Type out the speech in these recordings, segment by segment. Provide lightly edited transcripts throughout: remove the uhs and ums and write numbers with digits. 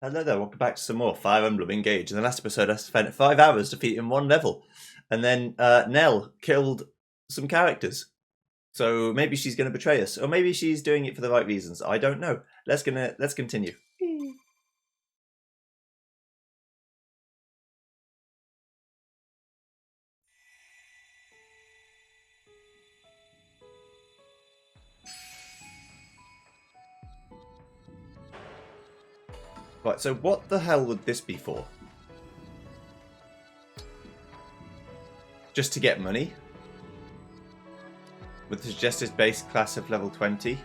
Hello there, welcome back to some more Fire Emblem Engage. In the last episode I spent 5 hours defeating one level. And then Nell killed some characters. So maybe she's going to betray us. Or maybe she's doing it for the right reasons. I don't know. Let's continue. Right, so what the hell would this be for? Just to get money? With the suggested base class of level 20?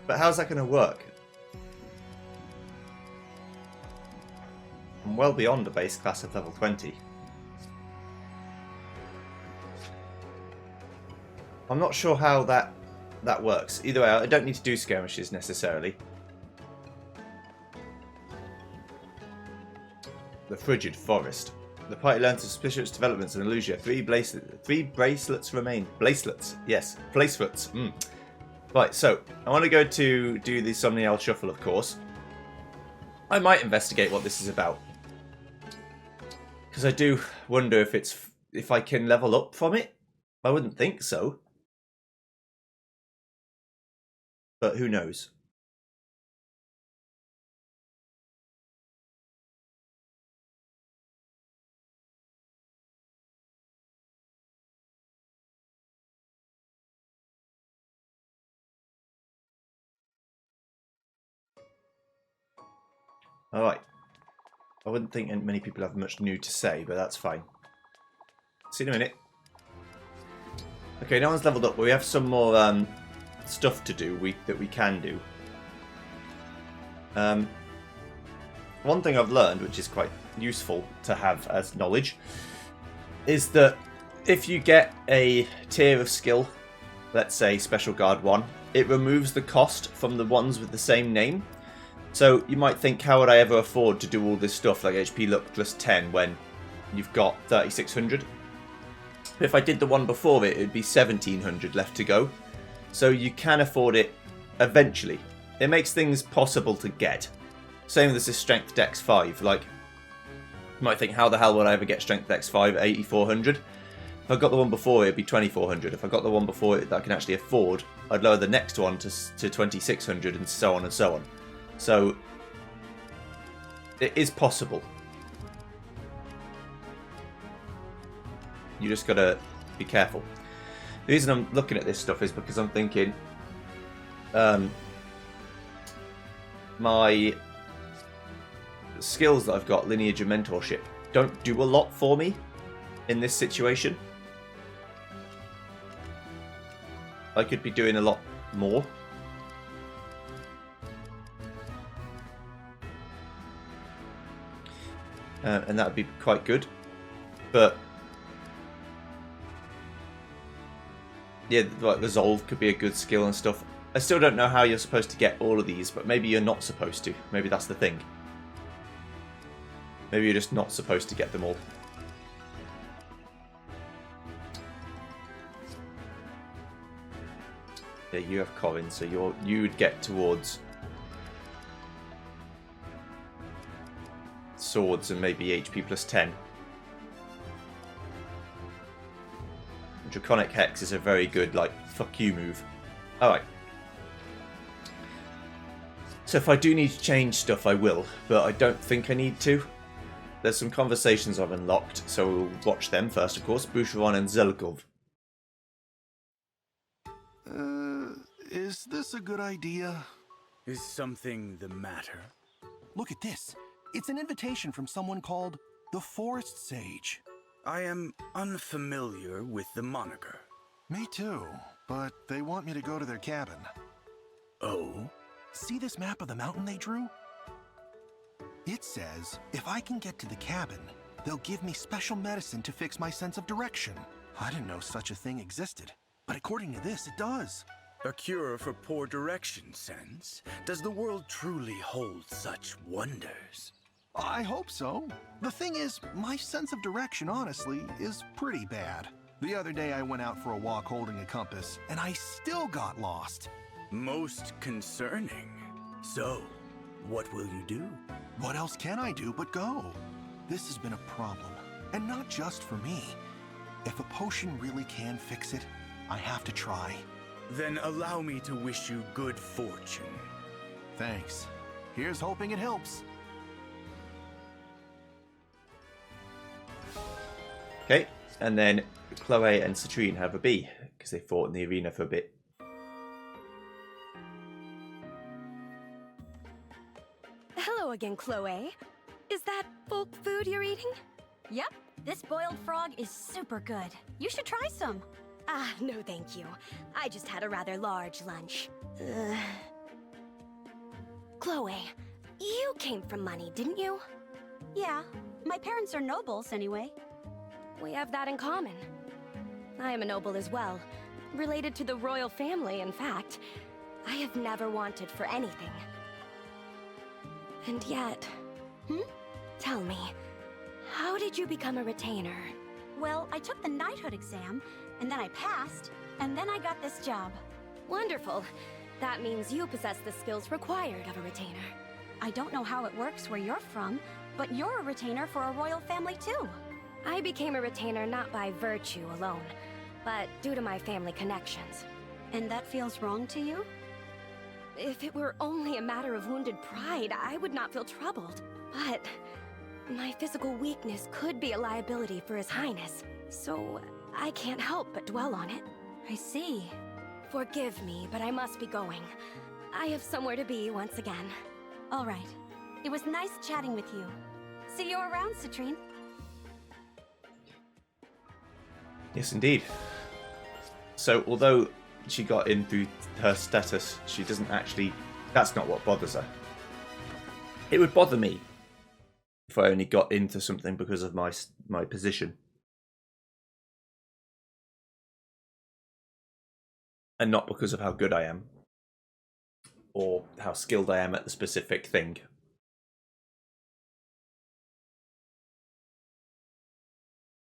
But how's that going to work? I'm well beyond a base class of level 20. I'm not sure how that works. Either way, I don't need to do skirmishes necessarily. The Frigid Forest. The party learns suspicious developments in Elusia. Three bracelets remain. Bracelets, yes. Bracelets. Right, so I want to go to do the Somniel Shuffle, of course. I might investigate what this is about. Because I do wonder if I can level up from it. I wouldn't think so. But who knows? Alright. I wouldn't think many people have much new to say, but that's fine. See you in a minute. Okay, no one's leveled up, but we have some more stuff to do that we can do. One thing I've learned, which is quite useful to have as knowledge, is that if you get a tier of skill, let's say Special Guard 1, it removes the cost from the ones with the same name. So you might think, how would I ever afford to do all this stuff like HP Luck plus 10 when you've got 3600? But if I did the one before it, it'd be 1700 left to go. So you can afford it eventually. It makes things possible to get. Same with this Strength Dex 5. Like, you might think, how the hell would I ever get Strength Dex 5 at 8400? If I got the one before it, it'd be 2400. If I got the one before it that I can actually afford, I'd lower the next one to 2600 and so on and so on. So, it is possible. You just gotta be careful. The reason I'm looking at this stuff is because I'm thinking my skills that I've got, lineage and mentorship, don't do a lot for me in this situation. I could be doing a lot more. And that would be quite good. But yeah, like Resolve could be a good skill and stuff. I still don't know how you're supposed to get all of these, but maybe you're not supposed to. Maybe that's the thing. Maybe you're just not supposed to get them all. Yeah, you have Corin, so you would get towards swords and maybe HP plus 10. Draconic Hex is a very good, like, fuck you move. Alright. So if I do need to change stuff, I will, but I don't think I need to. There's some conversations I've unlocked, so we'll watch them first, of course. Boucheron and Zelgov. Is this a good idea? Is something the matter? Look at this. It's an invitation from someone called the Forest Sage. I am unfamiliar with the moniker. Me too, but they want me to go to their cabin. Oh? See this map of the mountain they drew? It says if I can get to the cabin, they'll give me special medicine to fix my sense of direction. I didn't know such a thing existed, but according to this, it does. A cure for poor direction sense? Does the world truly hold such wonders? I hope so. The thing is, my sense of direction, honestly, is pretty bad. The other day I went out for a walk holding a compass, and I still got lost. Most concerning. So, what will you do? What else can I do but go? This has been a problem, and not just for me. If a potion really can fix it, I have to try. Then allow me to wish you good fortune. Thanks. Here's hoping it helps. Okay, and then Chloe and Citrine have a bee because they fought in the arena for a bit. Hello again, Chloe. Is that folk food you're eating? Yep, this boiled frog is super good. You should try some. Ah, no thank you. I just had a rather large lunch. Chloe, you came from money, didn't you? Yeah, my parents are nobles anyway. We have that in common. I am a noble as well. Related to the royal family, in fact. I have never wanted for anything. And yet... Tell me, how did you become a retainer? Well, I took the knighthood exam, and then I passed, and then I got this job. Wonderful. That means you possess the skills required of a retainer. I don't know how it works where you're from, but you're a retainer for a royal family too. I became a retainer not by virtue alone, but due to my family connections. And that feels wrong to you? If it were only a matter of wounded pride, I would not feel troubled. But my physical weakness could be a liability for His Highness, so I can't help but dwell on it. I see. Forgive me, but I must be going. I have somewhere to be once again. All right. It was nice chatting with you. See you around, Citrine. Yes, indeed. So, although she got in through her status, she doesn't actually... That's not what bothers her. It would bother me if I only got into something because of my position. And not because of how good I am. Or how skilled I am at the specific thing.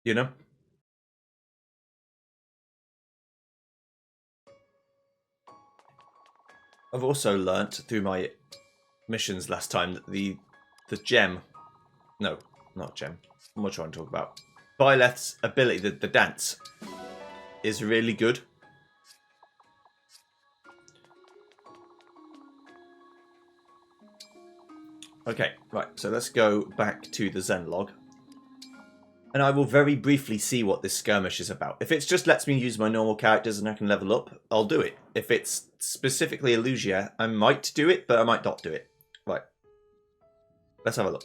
You know? I've also learnt through my missions last time that the gem... No, not gem. What am I trying to talk about? Byleth's ability, the dance, is really good. Okay, right, so let's go back to the Zen log. And I will very briefly see what this skirmish is about. If it just lets me use my normal characters and I can level up, I'll do it. If it's specifically Elusia, I might do it, but I might not do it. Right. Let's have a look.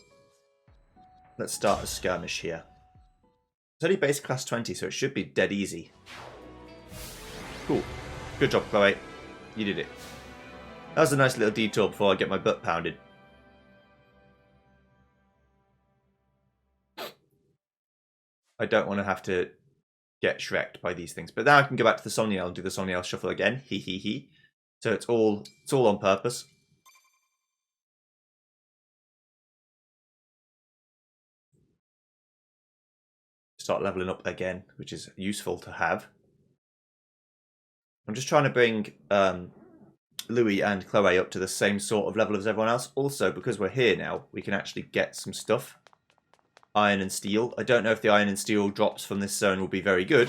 Let's start a skirmish here. It's only base class 20, so it should be dead easy. Cool. Good job, Chloe. You did it. That was a nice little detour before I get my butt pounded. I don't want to have to get Shrek'd by these things. But now I can go back to the Soniel and do the Soniel shuffle again. Hee hee hee. So it's all on purpose. Start leveling up again, which is useful to have. I'm just trying to bring Louis and Chloe up to the same sort of level as everyone else. Also, because we're here now, we can actually get some stuff. Iron and steel. I don't know if the iron and steel drops from this zone will be very good.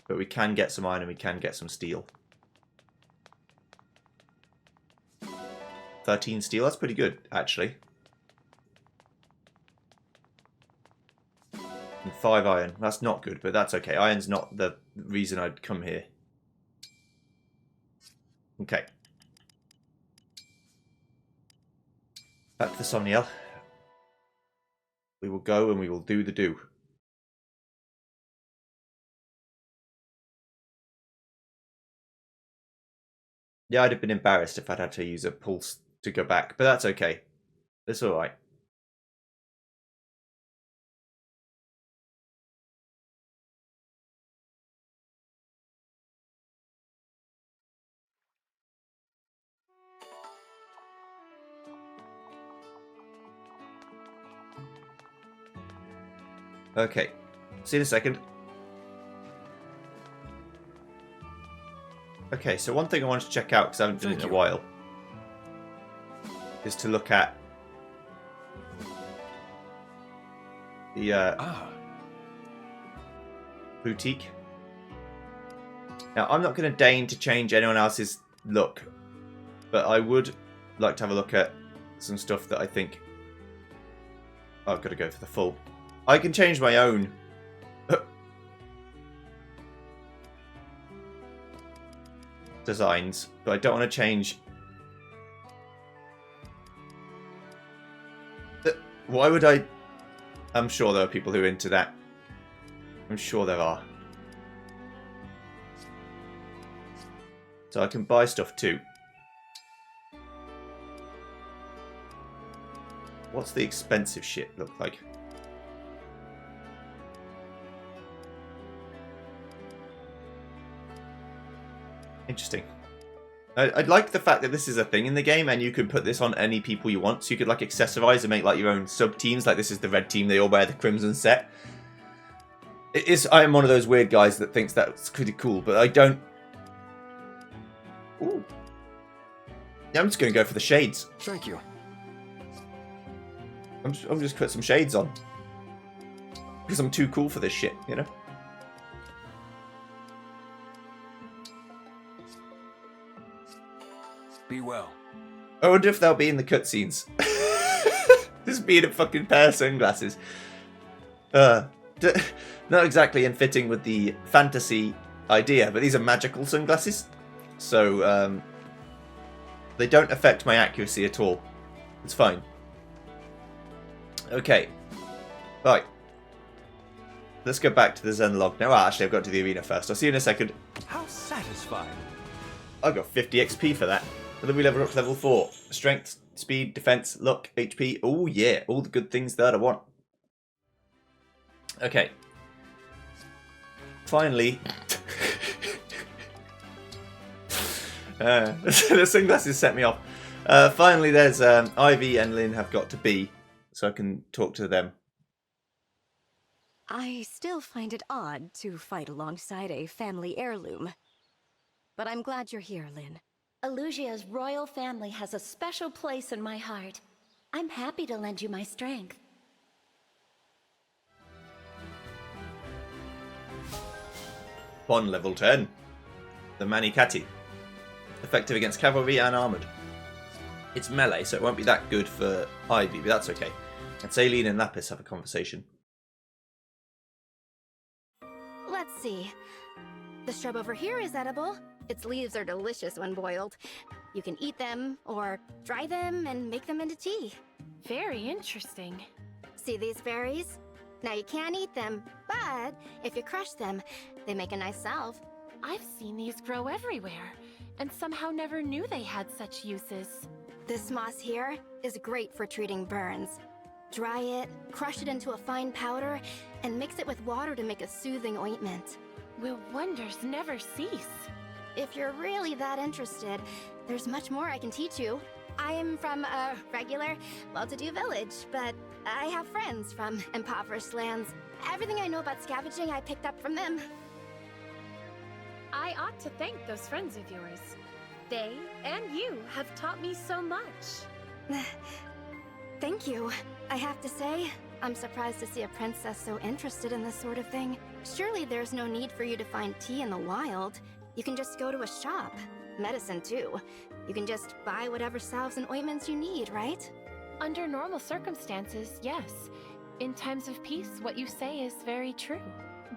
But we can get some iron and we can get some steel. 13 steel, that's pretty good, actually. And 5 iron, that's not good, but that's okay. Iron's not the reason I'd come here. Okay. Back to the Somniel. We will go and we will do the do. Yeah, I'd have been embarrassed if I'd had to use a pulse to go back, but that's okay. It's alright. Okay, see you in a second. Okay, so one thing I wanted to check out, because I haven't done it in a while, is to look at the boutique. Now, I'm not going to deign to change anyone else's look, but I would like to have a look at some stuff that I think... Oh, I've got to go for the full. I can change my own designs, but I don't want to change... Why would I... I'm sure there are people who are into that. I'm sure there are. So I can buy stuff too. What's the expensive shit look like? Interesting. I'd like the fact that this is a thing in the game and you can put this on any people you want. So you could like accessorize and make like your own sub-teams. Like this is the red team, they all wear the crimson set. I'm one of those weird guys that thinks that's pretty cool, but I don't... Ooh. Yeah, I'm just going to go for the shades. Thank you. I'm just put some shades on. Because I'm too cool for this shit, you know? Be well. I wonder if they'll be in the cutscenes. Just being a fucking pair of sunglasses. Not exactly in fitting with the fantasy idea, but these are magical sunglasses. So, they don't affect my accuracy at all. It's fine. Okay. Right. Let's go back to the Zen log now. Actually, I've got to the arena first. I'll see you in a second. How satisfying. I got 50 XP for that. And then we level up to level 4. Strength, speed, defense, luck, HP. Oh yeah, all the good things that I want. Okay. Finally. The sunglasses set me off. Finally, there's Ivy and Lynn have got to be, so I can talk to them. I still find it odd to fight alongside a family heirloom. But I'm glad you're here, Lynn. Elusia's royal family has a special place in my heart. I'm happy to lend you my strength. Pon level 10. The Manikati. Effective against cavalry and armoured. It's melee, so it won't be that good for Ivy, but that's okay. And Saline and Lapis have a conversation. Let's see. The shrub over here is edible. Its leaves are delicious when boiled. You can eat them, or dry them and make them into tea. Very interesting. See these berries? Now you can't eat them, but if you crush them, they make a nice salve. I've seen these grow everywhere, and somehow never knew they had such uses. This moss here is great for treating burns. Dry it, crush it into a fine powder, and mix it with water to make a soothing ointment. Will wonders never cease? If you're really that interested, there's much more I can teach you. I am from a regular, well-to-do village, but I have friends from impoverished lands. Everything I know about scavenging I picked up from them. I ought to thank those friends of yours. They and you have taught me so much. Thank you. I have to say, I'm surprised to see a princess so interested in this sort of thing. Surely there's no need for you to find tea in the wild. You can just go to a shop. Medicine, too. You can just buy whatever salves and ointments you need, right? Under normal circumstances, yes. In times of peace, what you say is very true.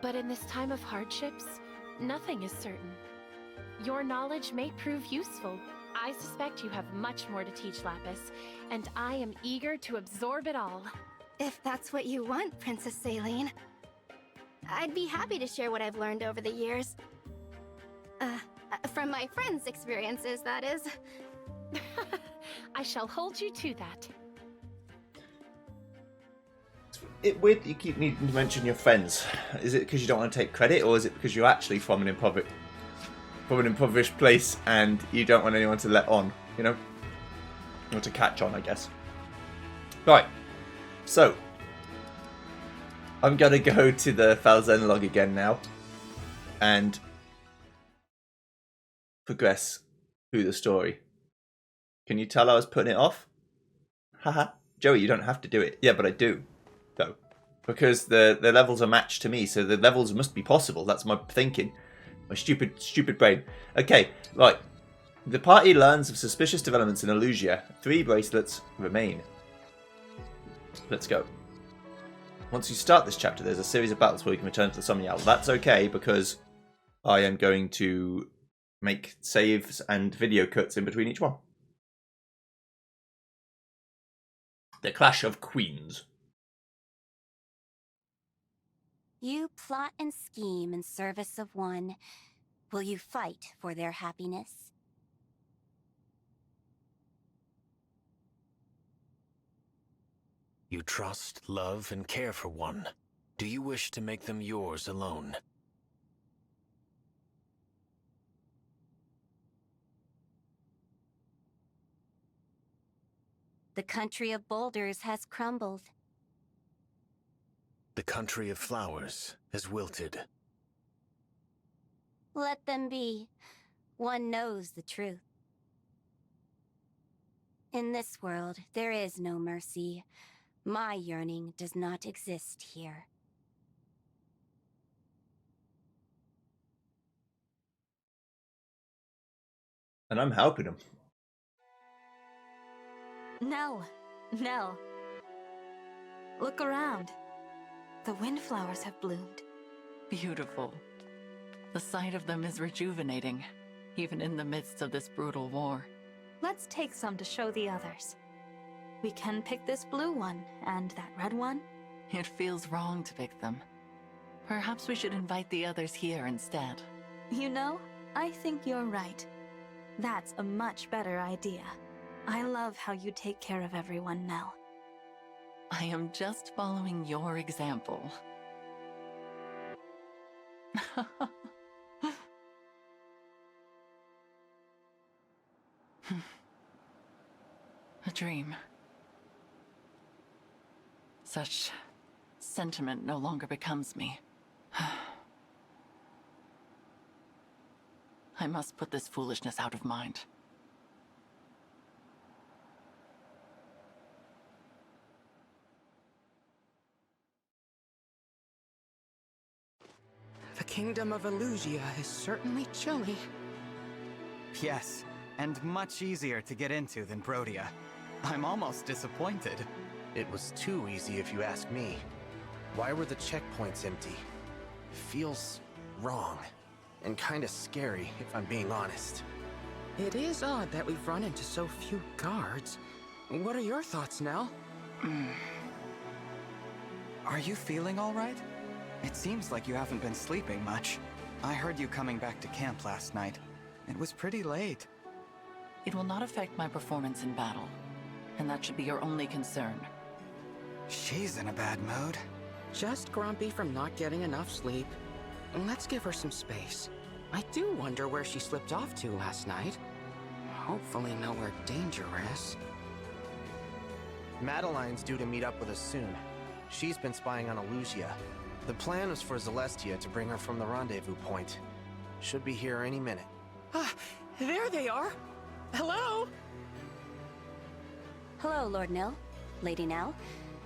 But in this time of hardships, nothing is certain. Your knowledge may prove useful. I suspect you have much more to teach, Lapis, and I am eager to absorb it all. If that's what you want, Princess Saline. I'd be happy to share what I've learned over the years. From my friends' experiences, that is. I shall hold you to that. It's weird that you keep needing to mention your friends. Is it because you don't want to take credit, or is it because you're actually from an impoverished place and you don't want anyone to let on, you know? Or to catch on, I guess. Right. So, I'm going to go to the Falzen log again now. And progress through the story. Can you tell I was putting it off? Haha. Joey, you don't have to do it. Yeah, but I do, though. Because the levels are matched to me, so the levels must be possible. That's my thinking. My stupid brain. Okay, right. The party learns of suspicious developments in Elusia. 3 bracelets remain. Let's go. Once you start this chapter, there's a series of battles where you can return to the Summoning Owl. That's okay, because I am going to make saves and video cuts in between each one. The Clash of Queens. You plot and scheme in service of one. Will you fight for their happiness? You trust, love, and care for one. Do you wish to make them yours alone? The country of boulders has crumbled. The country of flowers has wilted. Let them be. One knows the truth. In this world, there is no mercy. My yearning does not exist here. And I'm helping him. Nell. Nell. Look around. The windflowers have bloomed. Beautiful. The sight of them is rejuvenating, even in the midst of this brutal war. Let's take some to show the others. We can pick this blue one and that red one. It feels wrong to pick them. Perhaps we should invite the others here instead. You know, I think you're right. That's a much better idea. I love how you take care of everyone, Nell. I am just following your example. A dream. Such sentiment no longer becomes me. I must put this foolishness out of mind. The kingdom of Elusia is certainly chilly. Yes, and much easier to get into than Brodia. I'm almost disappointed. It was too easy if you ask me. Why were the checkpoints empty? Feels wrong. And kinda scary, if I'm being honest. It is odd that we've run into so few guards. What are your thoughts, Nell? Are you feeling all right? It seems like you haven't been sleeping much. I heard you coming back to camp last night. It was pretty late. It will not affect my performance in battle, and that should be your only concern. She's in a bad mood. Just grumpy from not getting enough sleep. Let's give her some space. I do wonder where she slipped off to last night. Hopefully nowhere dangerous. Madeline's due to meet up with us soon. She's been spying on Elusia. The plan was for Celestia to bring her from the rendezvous point. Should be here any minute. Ah, there they are! Hello? Hello, Lord Nell. Lady Nell.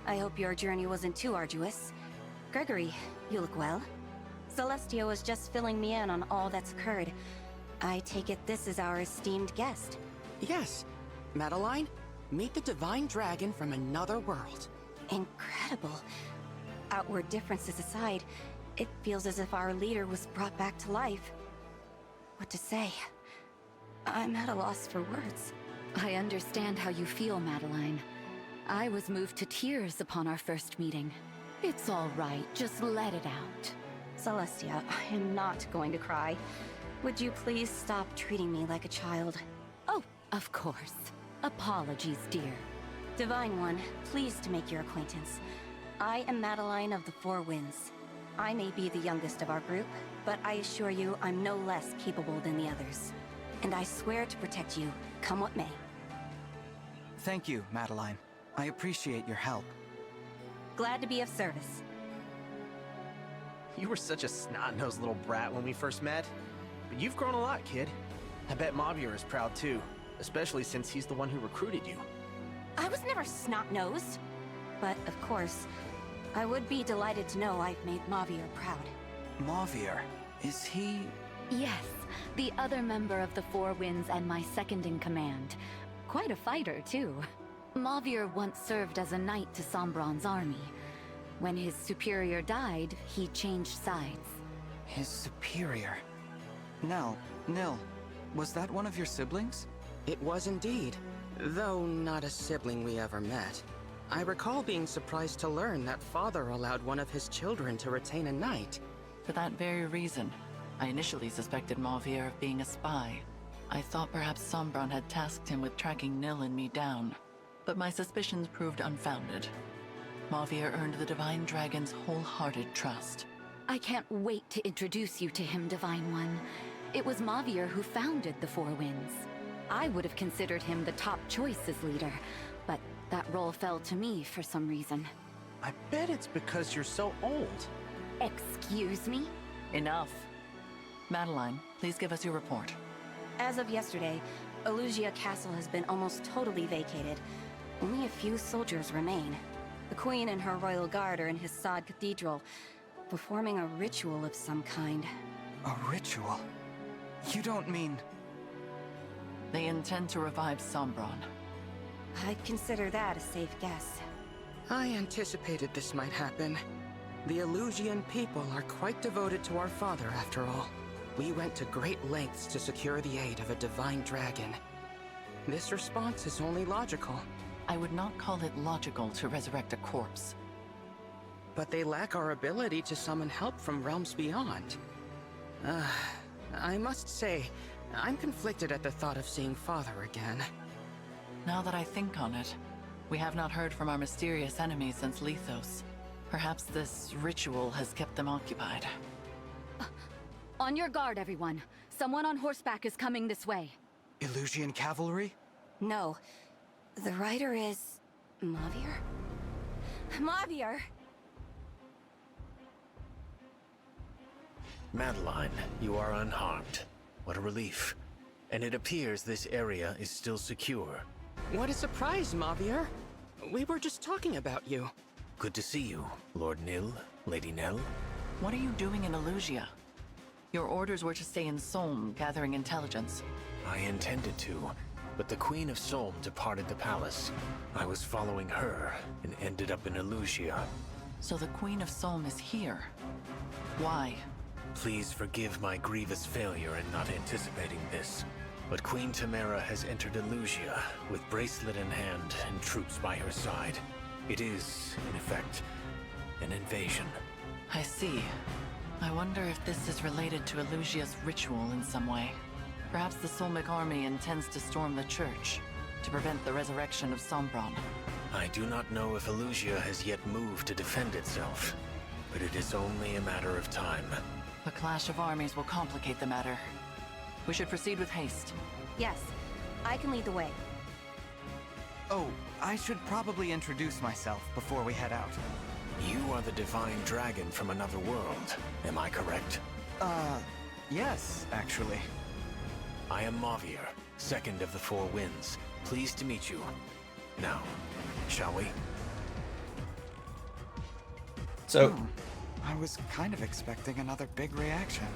I hope your journey wasn't too arduous. Gregory, you look well. Celestia was just filling me in on all that's occurred. I take it this is our esteemed guest. Yes. Madeline, meet the divine dragon from another world. Incredible. Outward differences aside, it feels as if our leader was brought back to life. What to say? I'm at a loss for words. I understand how you feel, Madeline. I was moved to tears upon our first meeting. It's all right, just let it out. Celestia, I am not going to cry. Would you please stop treating me like a child? Oh, of course. Apologies, dear. Divine One, pleased to make your acquaintance. I am Madeline of the Four Winds. I may be the youngest of our group, but I assure you I'm no less capable than the others. And I swear to protect you, come what may. Thank you, Madeline. I appreciate your help. Glad to be of service. You were such a snot-nosed little brat when we first met. But you've grown a lot, kid. I bet Mavier is proud too, especially since he's the one who recruited you. I was never snot-nosed. But, of course, I would be delighted to know I've made Mavier proud. Mavier, is he... Yes, the other member of the Four Winds and my second in command. Quite a fighter, too. Mavier once served as a knight to Sombron's army. When his superior died, he changed sides. His superior? Nil, was that one of your siblings? It was indeed, though not a sibling we ever met. I recall being surprised to learn that father allowed one of his children to retain a knight. For that very reason, I initially suspected Mavier of being a spy. I thought perhaps Sombron had tasked him with tracking Nil and me down, but my suspicions proved unfounded. Mavier earned the Divine Dragon's wholehearted trust. I can't wait to introduce you to him, Divine One. It was Mavier who founded the Four Winds. I would have considered him the top choice as leader, but that role fell to me for some reason. I bet it's because you're so old. Excuse me? Enough. Madeline, please give us your report. As of yesterday, Elusia Castle has been almost totally vacated. Only a few soldiers remain. The Queen and her royal guard are in Hissad Cathedral, performing a ritual of some kind. A ritual? You don't mean... They intend to revive Sombron. I'd consider that a safe guess. I anticipated this might happen. The Elusian people are quite devoted to our father, after all. We went to great lengths to secure the aid of a divine dragon. This response is only logical. I would not call it logical to resurrect a corpse. But they lack our ability to summon help from realms beyond. I must say, I'm conflicted at the thought of seeing father again. Now that I think on it, we have not heard from our mysterious enemies since Lethos. Perhaps this ritual has kept them occupied. On your guard, everyone. Someone on horseback is coming this way. Elusian cavalry? No. The rider is... Mavier? Mavier! Madeline, you are unharmed. What a relief. And it appears this area is still secure. What a surprise, Mavier! We were just talking about you. Good to see you, Lord Nil, Lady Nell. What are you doing in Elusia? Your orders were to stay in Solm, gathering intelligence. I intended to, but the Queen of Solm departed the palace. I was following her and ended up in Elusia. So the Queen of Solm is here. Why? Please forgive my grievous failure in not anticipating this. But Queen Tamara has entered Elusia with Bracelet in hand and troops by her side. It is, in effect, an invasion. I see. I wonder if this is related to Elusia's ritual in some way. Perhaps the Solmic army intends to storm the church to prevent the resurrection of Sombron. I do not know if Elusia has yet moved to defend itself, but it is only a matter of time. A clash of armies will complicate the matter. We should proceed with haste. Yes, I can lead the way. Oh, I should probably introduce myself before we head out. You are the Divine Dragon from another world, am I correct? Yes, actually. I am Mavier, second of the Four Winds. Pleased to meet you. Now, shall we? So, I was kind of expecting another big reaction.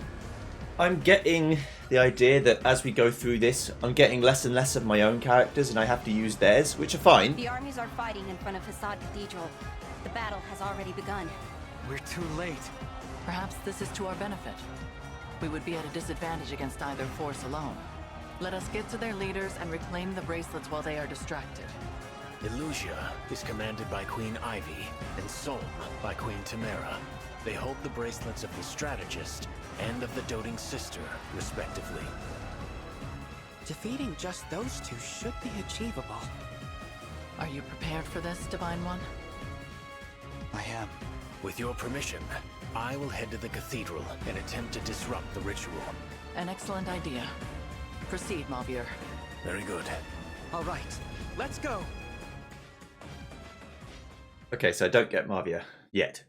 I'm getting the idea that as we go through this, I'm getting less and less of my own characters and I have to use theirs, which are fine. The armies are fighting in front of Hissad Cathedral. The battle has already begun. We're too late. Perhaps this is to our benefit. We would be at a disadvantage against either force alone. Let us get to their leaders and reclaim the bracelets while they are distracted. Elusia is commanded by Queen Ivy, and Solm by Queen Tamara. They hold the bracelets of the Strategist and of the Doting Sister, respectively. Defeating just those two should be achievable. Are you prepared for this, Divine One? I am. With your permission, I will head to the cathedral and attempt to disrupt the ritual. An excellent idea. Proceed, Mavier. Very good. All right, let's go. Okay, so I don't get Mavier yet.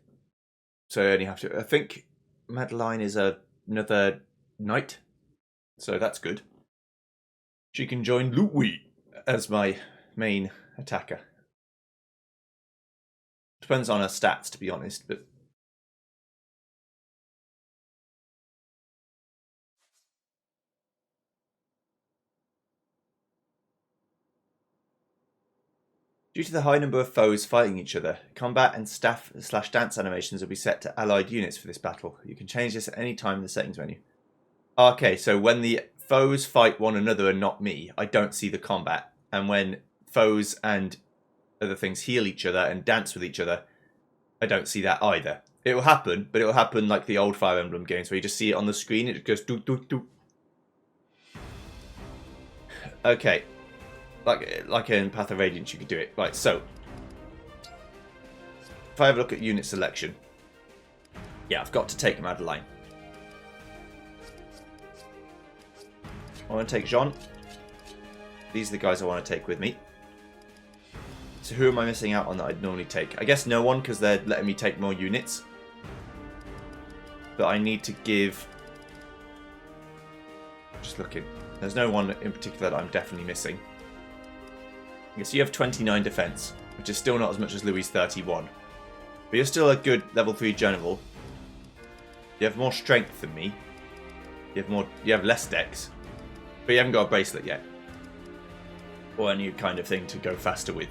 So I only have to... I think Madeline is another knight. So that's good. She can join Louis as my main attacker. Depends on her stats, to be honest, but... Due to the high number of foes fighting each other, combat and staff/dance animations will be set to allied units for this battle. You can change this at any time in the settings menu. Okay, so when the foes fight one another and not me, I don't see the combat. And when foes and other things heal each other and dance with each other, I don't see that either. It will happen, but it will happen like the old Fire Emblem games where you just see it on the screen, it goes doo doo doo. Okay. Like in Path of Radiance, you could do it. Right, so if I have a look at unit selection, yeah, I've got to take Madeline. I want to take Jean. These are the guys I want to take with me. So who am I missing out on that I'd normally take? I guess no one, because they're letting me take more units. But I need to give... Just looking. There's no one in particular that I'm definitely missing. I guess you have 29 defense, which is still not as much as Louis' 31. But you're still a good level 3 general. You have more strength than me. You have less dex. But you haven't got a bracelet yet. Or any kind of thing to go faster with.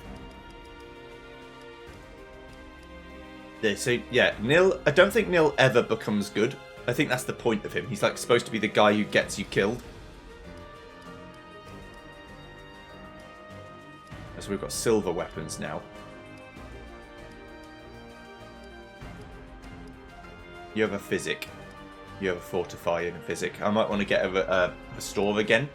Yeah, so yeah, Nil, I don't think Nil ever becomes good. I think that's the point of him. He's like supposed to be the guy who gets you killed. So we've got silver weapons now. You have a physic. You have a fortify and a physic. I might want to get a restore again.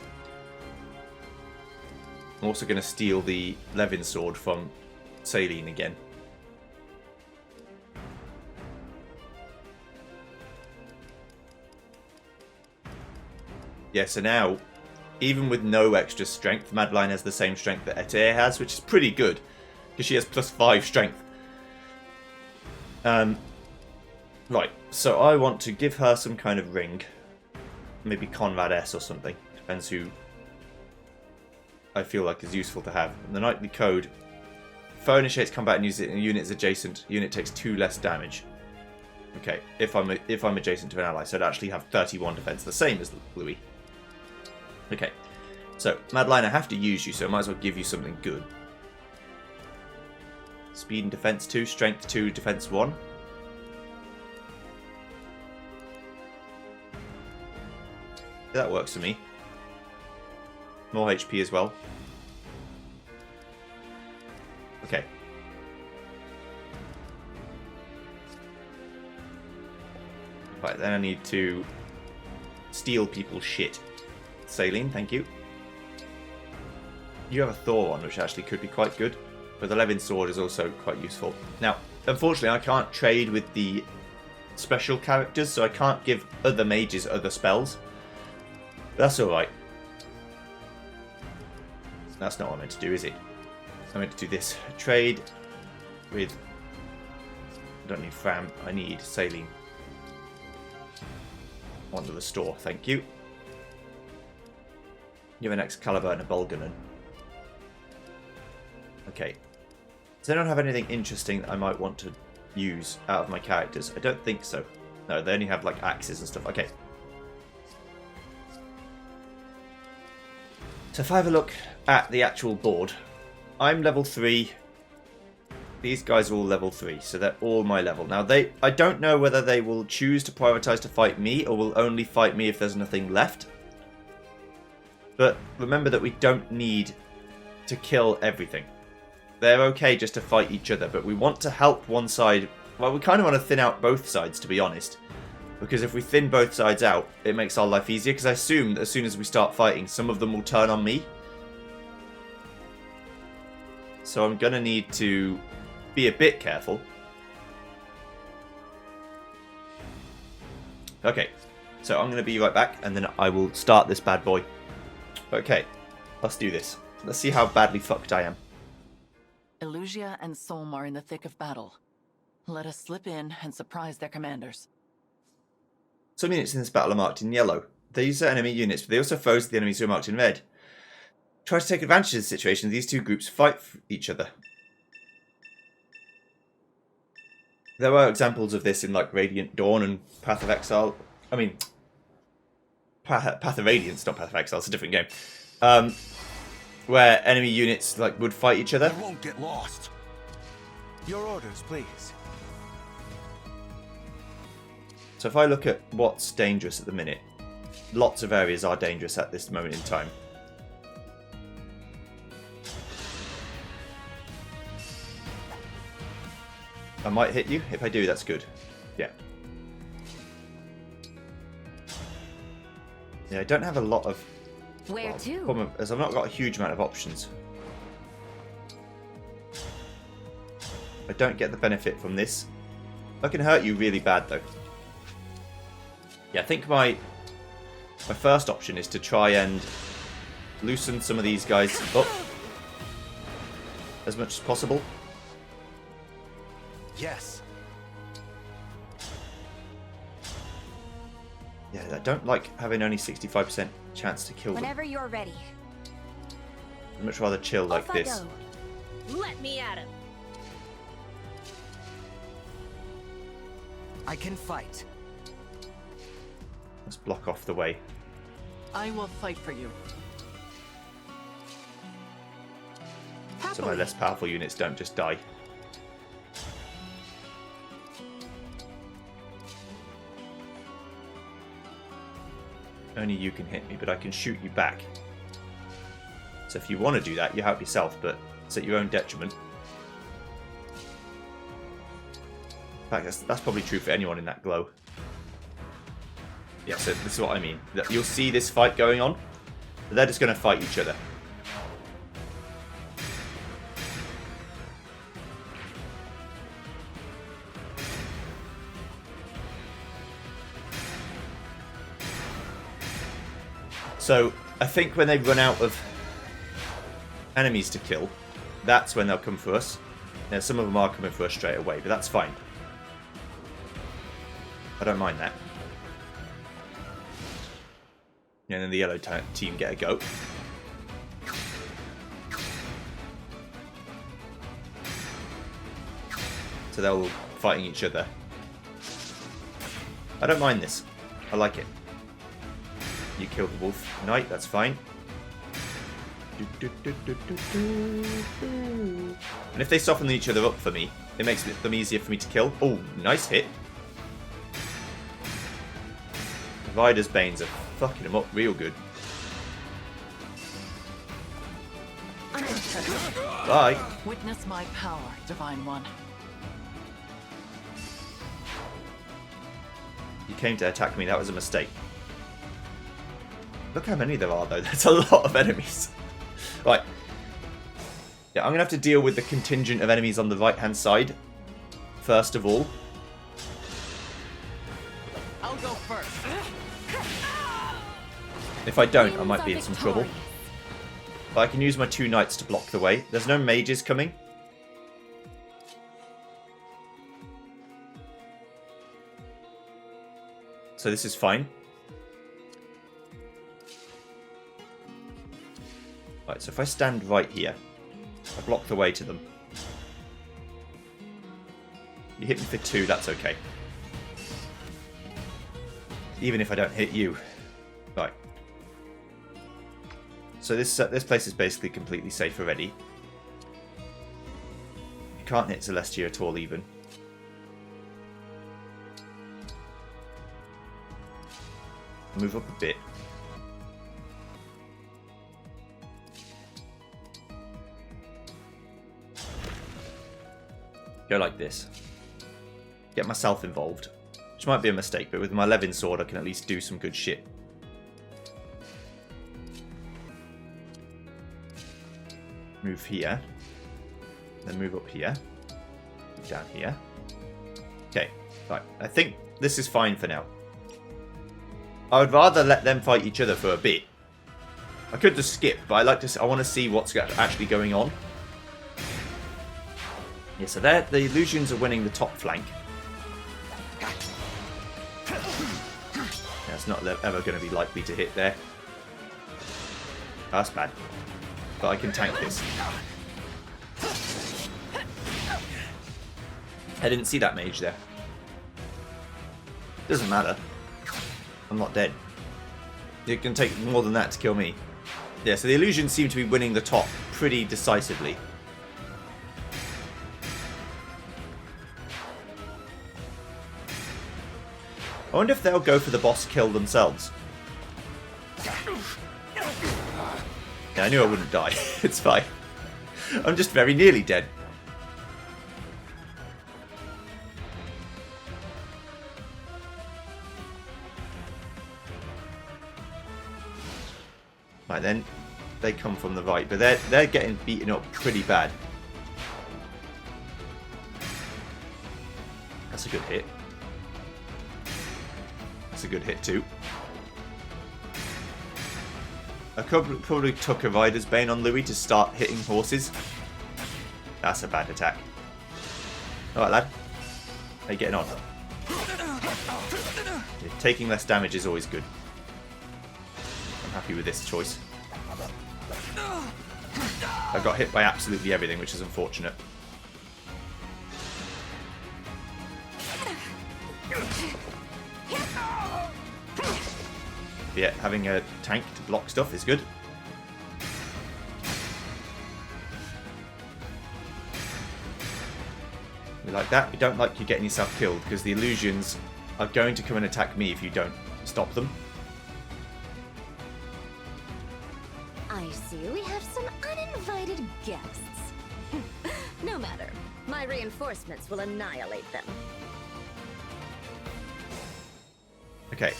I'm also going to steal the Levin sword from Saline again. Yeah, so now, even with no extra strength, Madeline has the same strength that Ete has, which is pretty good, because she has +5 strength. Right, so I want to give her some kind of ring. Maybe Conrad S or something. Depends who I feel like is useful to have. And the Knightly Code. Foe initiates combat and uses it in units adjacent. Unit takes 2 less damage. Okay, if I'm adjacent to an ally, so I'd actually have 31 defense, the same as Louis. Okay, so Madeline, I have to use you, so I might as well give you something good. Speed and defense 2, strength 2, defense 1. That works for me. More HP as well. Okay. Right, then I need to steal people's shit. Saline, thank you. You have a Thor on, which actually could be quite good. But the Levin sword is also quite useful. Now, unfortunately, I can't trade with the special characters, so I can't give other mages other spells. But that's alright. That's not what I meant to do, is it? I meant to do this. Trade with... I don't need Fram, I need Saline. Want to restore, thank you. You have an Excalibur and a Bolganon. Okay. Does anyone have anything interesting that I might want to use out of my characters? I don't think so. No, they only have like axes and stuff. Okay. So if I have a look at the actual board, I'm level 3. These guys are all level 3, so they're all my level. Now, I don't know whether they will choose to prioritize to fight me or will only fight me if there's nothing left. But remember that we don't need to kill everything. They're okay just to fight each other, but we want to help one side. Well, we kind of want to thin out both sides, to be honest. Because if we thin both sides out, it makes our life easier. Because I assume that as soon as we start fighting, some of them will turn on me. So I'm going to need to be a bit careful. Okay, so I'm going to be right back, and then I will start this bad boy. Okay, let's do this. Let's see how badly fucked I am. Elusia and Solm are in the thick of battle. Let us slip in and surprise their commanders. Some units in this battle are marked in yellow. These are enemy units, but they also foes the enemies who are marked in red. try to take advantage of the situation. These two groups fight each other. There were examples of this in like Radiant Dawn and Path of Exile. I mean, Path of Radiance, not Path of Exile. It's a different game. Where enemy units like would fight each other. I won't get lost. Your orders, please. So if I look at what's dangerous at the minute, lots of areas are dangerous at this moment in time. I might hit you. If I do, that's good. Yeah. Yeah, I don't have a lot of... Where to? Problem is I've not got a huge amount of options. I don't get the benefit from this. I can hurt you really bad though. Yeah, I think my first option is to try and loosen some of these guys up as much as possible. Yes. Yeah, I don't like having only 65% chance to kill them. Whenever you're ready. I'd much rather chill like this. Let me at him. I can fight. Let's block off the way. I will fight for you. So my less powerful units don't just die. Only you can hit me, but I can shoot you back. So if you want to do that, you help yourself, but it's at your own detriment. In fact, that's probably true for anyone in that glow. Yeah, so this is what I mean. You'll see this fight going on, but they're just going to fight each other. So, I think when they run out of enemies to kill, that's when they'll come for us. Now, some of them are coming for us straight away, but that's fine. I don't mind that. And then the yellow team get a go. So they're all fighting each other. I don't mind this. I like it. You kill the wolf knight, that's fine. And if they soften each other up for me, it makes them easier for me to kill. Oh, nice hit. Divider's Banes are fucking them up real good. Bye. Witness my power, Divine One. You came to attack me, that was a mistake. Look how many there are though, that's a lot of enemies. Right. Yeah, I'm going to have to deal with the contingent of enemies on the right hand side. First of all. I'll go first. If I don't, I might be in some trouble. But I can use my 2 knights to block the way. There's no mages coming. So this is fine. Right, so if I stand right here, I block the way to them. You hit me for 2, that's okay. Even if I don't hit you. Right. So this place is basically completely safe already. You can't hit Celestia at all even. Move up a bit. Go like this. Get myself involved. Which might be a mistake, but with my Levin sword I can at least do some good shit. Move here. Then move up here. Move down here. Okay, right. I think this is fine for now. I would rather let them fight each other for a bit. I could just skip, but I want to see what's actually going on. Yeah, so the Elusians are winning the top flank. That's not ever going to be likely to hit there. That's bad. but I can tank this. I didn't see that mage there. Doesn't matter. I'm not dead. It can take more than that to kill me. Yeah, so the illusions seem to be winning the top pretty decisively. I wonder if they'll go for the boss kill themselves. Yeah, I knew I wouldn't die. It's fine. I'm just very nearly dead. Right then, they come from the right, but they're getting beaten up pretty bad. That's a good hit. That's a good hit too. I probably took a Rider's Bane on Louis to start hitting horses. That's a bad attack. Alright lad, how you getting on? Yeah, taking less damage is always good. I'm happy with this choice. I got hit by absolutely everything, which is unfortunate. Yeah, having a tank to block stuff is good. We like that. We don't like you getting yourself killed, because the illusions are going to come and attack me if you don't stop them. I see we have some uninvited guests. No matter. My reinforcements will annihilate them. Okay.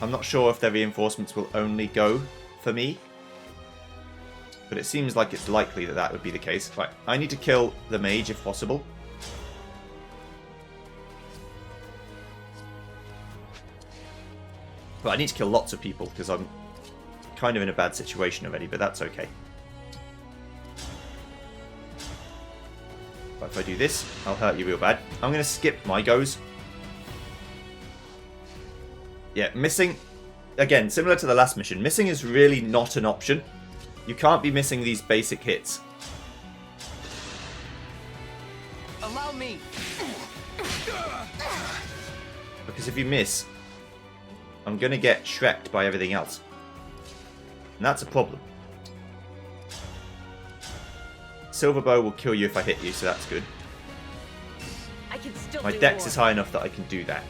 I'm not sure if their reinforcements will only go for me. But it seems like it's likely that that would be the case. Right, I need to kill the mage if possible. But I need to kill lots of people because I'm kind of in a bad situation already, but that's okay. But if I do this, I'll hurt you real bad. I'm going to skip my goes. Yeah, missing, again, similar to the last mission, missing is really not an option. You can't be missing these basic hits. Allow me. Because if you miss, I'm going to get Shrek'd by everything else. And that's a problem. Silver Bow will kill you if I hit you, so that's good. I can still My do dex more. is high enough that I can do that.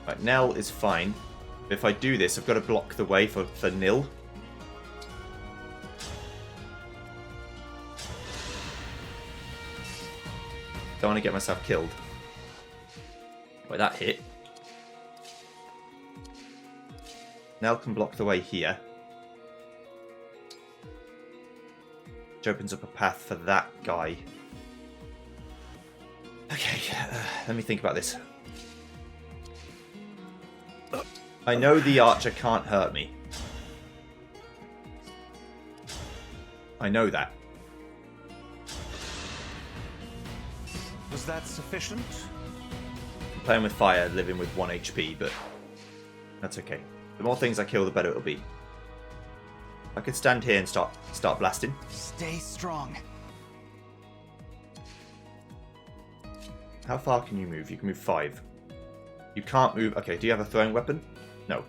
Right, Nell is fine. But if I do this, I've got to block the way for Nil. Don't want to get myself killed. Right, that hit. Nell can block the way here. Which opens up a path for that guy. Okay, let me think about this. I know the archer can't hurt me. I know that. Was that sufficient? I'm playing with fire, living with 1 HP, but that's okay. The more things I kill, the better it'll be. I could stand here and start blasting. Stay strong. How far can you move? You can move 5. You can't move... Okay, do you have a throwing weapon? No.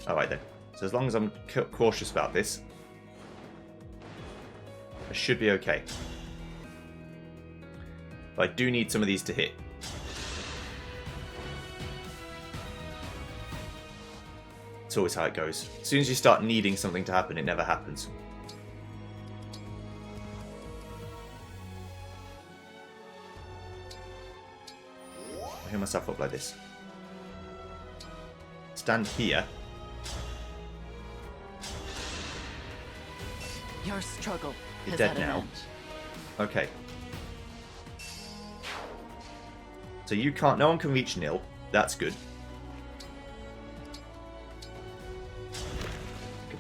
Alright then. So as long as I'm cautious about this, I should be okay. But I do need some of these to hit. It's always how it goes. As soon as you start needing something to happen, it never happens. I heal myself up like this. Stand here. Your struggle You're is dead at an now. end. Okay. So you can't... No one can reach Nil. That's good.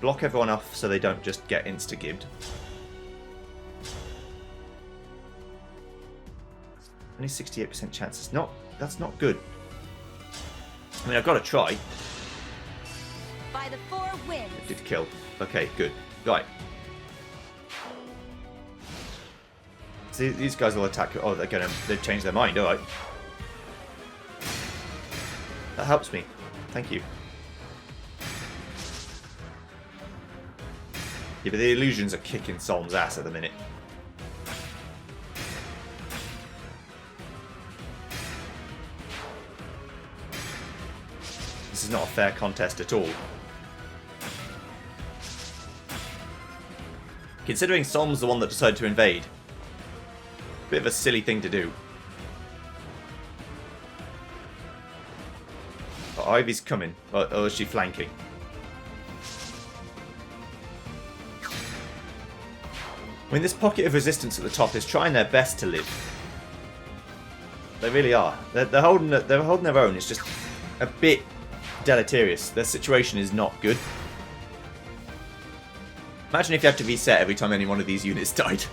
Block everyone off so they don't just get insta-gibbed. Only 68% chance. That's not good. I mean, I've got to try. by the four winds. It did kill. Okay, good. Right. See, these guys will attack. Oh, they've changed their mind. All right. That helps me. Thank you. Yeah, but the illusions are kicking Solm's ass at the minute. This is not a fair contest at all. Considering Solm's the one that decided to invade. Bit of a silly thing to do. Oh, Ivy's coming. Or is she flanking? I mean, this pocket of resistance at the top is trying their best to live. They really are. They're holding their own. It's just a bit deleterious. Their situation is not good. Imagine if you had to reset every time any one of these units died.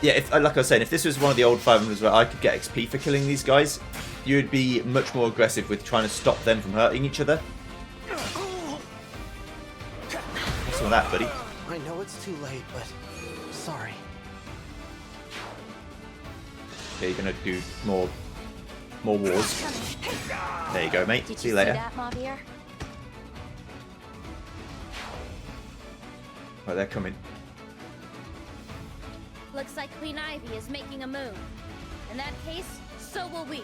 Yeah, if, like I was saying, if this was one of the old Fire Emblems where I could get XP for killing these guys, you'd be much more aggressive with trying to stop them from hurting each other. What's some of that, buddy? I know it's too late, but sorry. Okay, you're gonna do more wars. There you go, mate. See you later. See that, Mavier? Right, they're coming. Looks like Queen Ivy is making a move. In that case, so will we.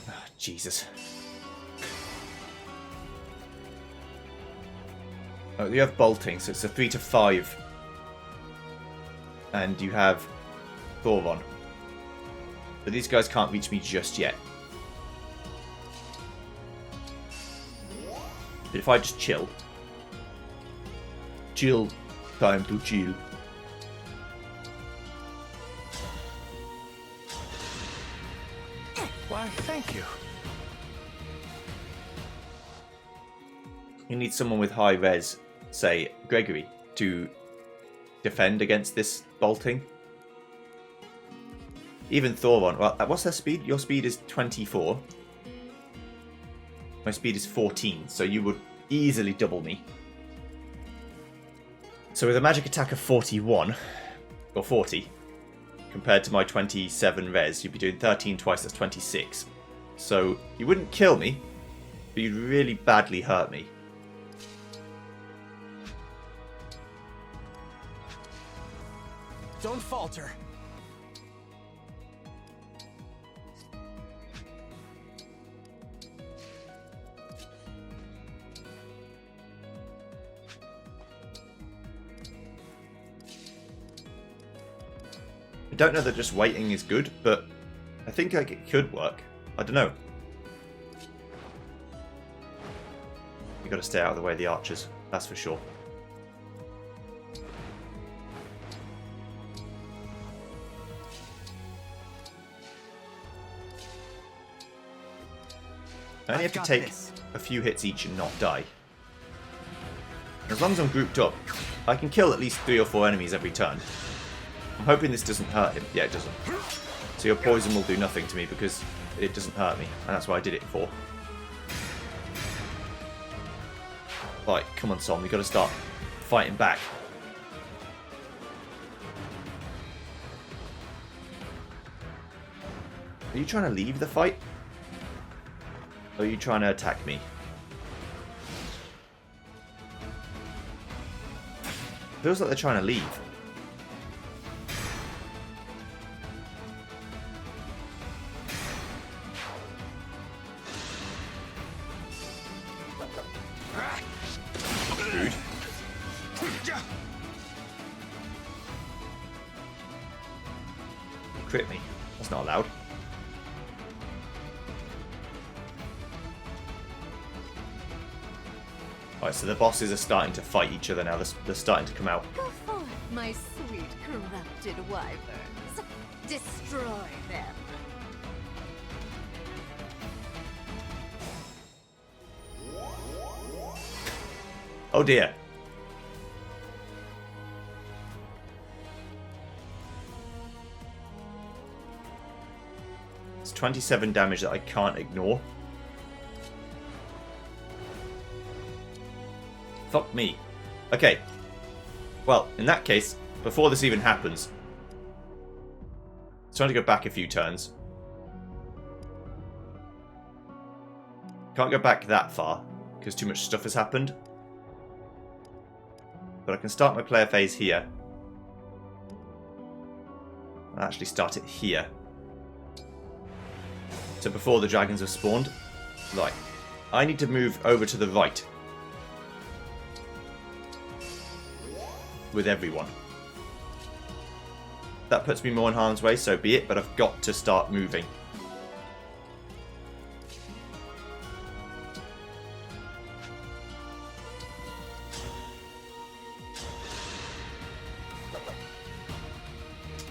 Oh, Jesus. Oh, you have bolting, so it's a 3 to 5. And you have Thoron. But these guys can't reach me just yet. But if I just chill. Chill. Time to chill. Why, thank you. You need someone with high res, say Gregory, to defend against this bolting. Even Thoron. Well, what's their speed? Your speed is 24. My speed is 14, so you would easily double me. So with a magic attack of 41, or 40, compared to my 27 res, you'd be doing 13 twice, that's 26. So you wouldn't kill me, but you'd really badly hurt me. Don't falter. I don't know that just waiting is good, but I think like it could work. I don't know. You got to stay out of the way of the archers, that's for sure. I only have to take a few hits each and not die. As long as I'm grouped up, I can kill at least 3 or 4 enemies every turn. I'm hoping this doesn't hurt him. Yeah, it doesn't. So your poison will do nothing to me because it doesn't hurt me. And that's what I did it for. Right, come on, Som. We've got to start fighting back. Are you trying to leave the fight? Or are you trying to attack me? Feels like they're trying to leave. Rude. Crit me. That's not allowed. Right, so the bosses are starting to fight each other now. They're starting to come out. Go forth, my sweet corrupted wyverns. Destroy them. Oh dear. It's 27 damage that I can't ignore. Fuck me. Okay. Well, in that case, before this even happens, it's trying to go back a few turns. Can't go back that far, because too much stuff has happened. But I can start my player phase here. I'll actually start it here. So before the dragons have spawned. Right. I need to move over to the right. With everyone. That puts me more in harm's way, so be it, but I've got to start moving.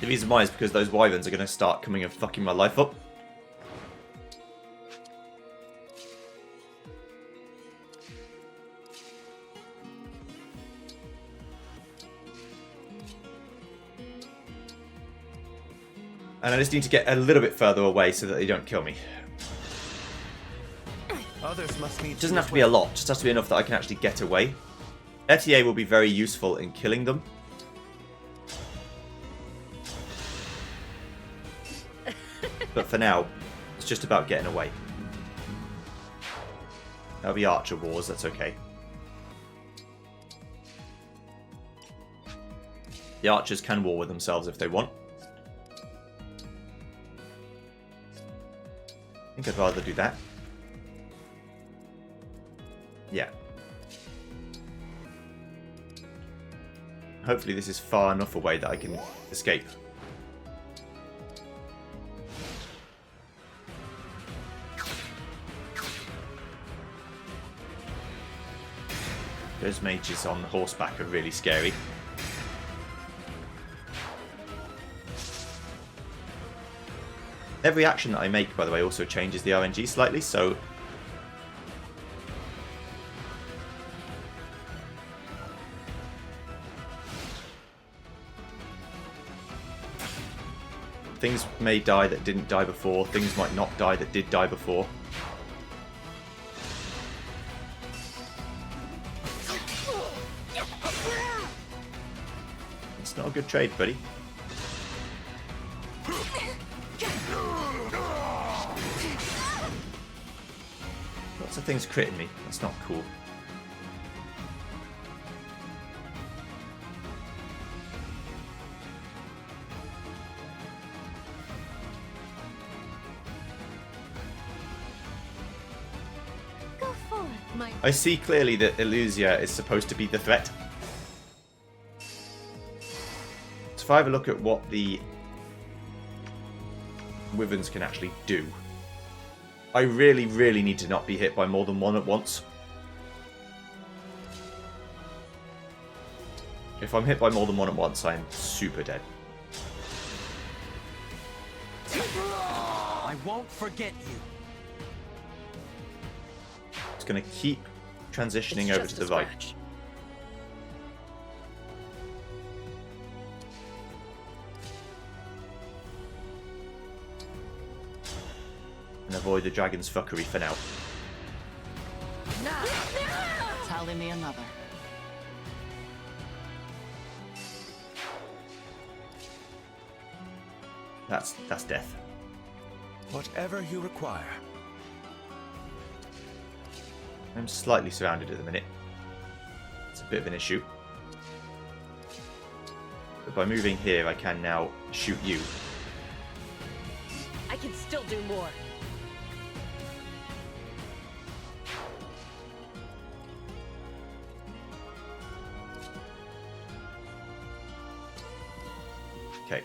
The reason why is because those wyverns are going to start coming and fucking my life up. And I just need to get a little bit further away so that they don't kill me. Others must need It doesn't have to be a lot, just has to be enough that I can actually get away. ETA will be very useful in killing them. But for now, it's just about getting away. That'll be Archer Wars, that's okay. The archers can war with themselves if they want. I think I'd rather do that. Yeah. Hopefully this is far enough away that I can escape. Those mages on horseback are really scary. Every action that I make, by the way, also changes the RNG slightly, so... things may die that didn't die before, things might not die that did die before. It's not a good trade, buddy. Lots of things critting me. That's not cool. Go forward, my... I see clearly that Elusia is supposed to be the threat. So if I have a look at what the wyverns can actually do, I really, really need to not be hit by more than one at once. If I'm hit by more than one at once, I'm super dead. I won't forget you. It's going to keep transitioning over to the right. And avoid the dragon's fuckery for now. Tally me another. That's death. Whatever you require. I'm slightly surrounded at the minute. It's a bit of an issue. But by moving here, I can now shoot you. I can still do more. Okay.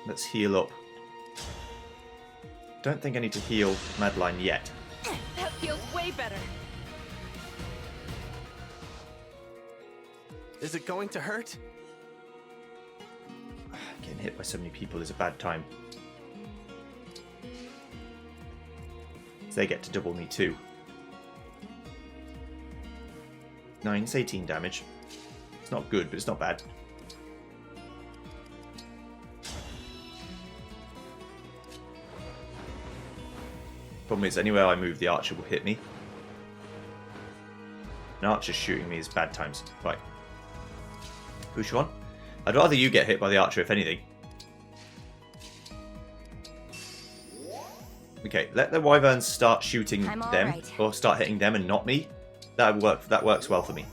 Let's heal up. Don't think I need to heal Madeline yet. That feels way better. Is it going to hurt? Getting hit by so many people is a bad time. So they get to double me too. 9, it's 18 damage. It's not good, but it's not bad. Problem is, anywhere I move, the archer will hit me. An archer shooting me is bad times. Right. Push on. I'd rather you get hit by the archer, if anything. Okay, let the wyverns start shooting them, right. Or start hitting them and not me. That would work. That works well for me.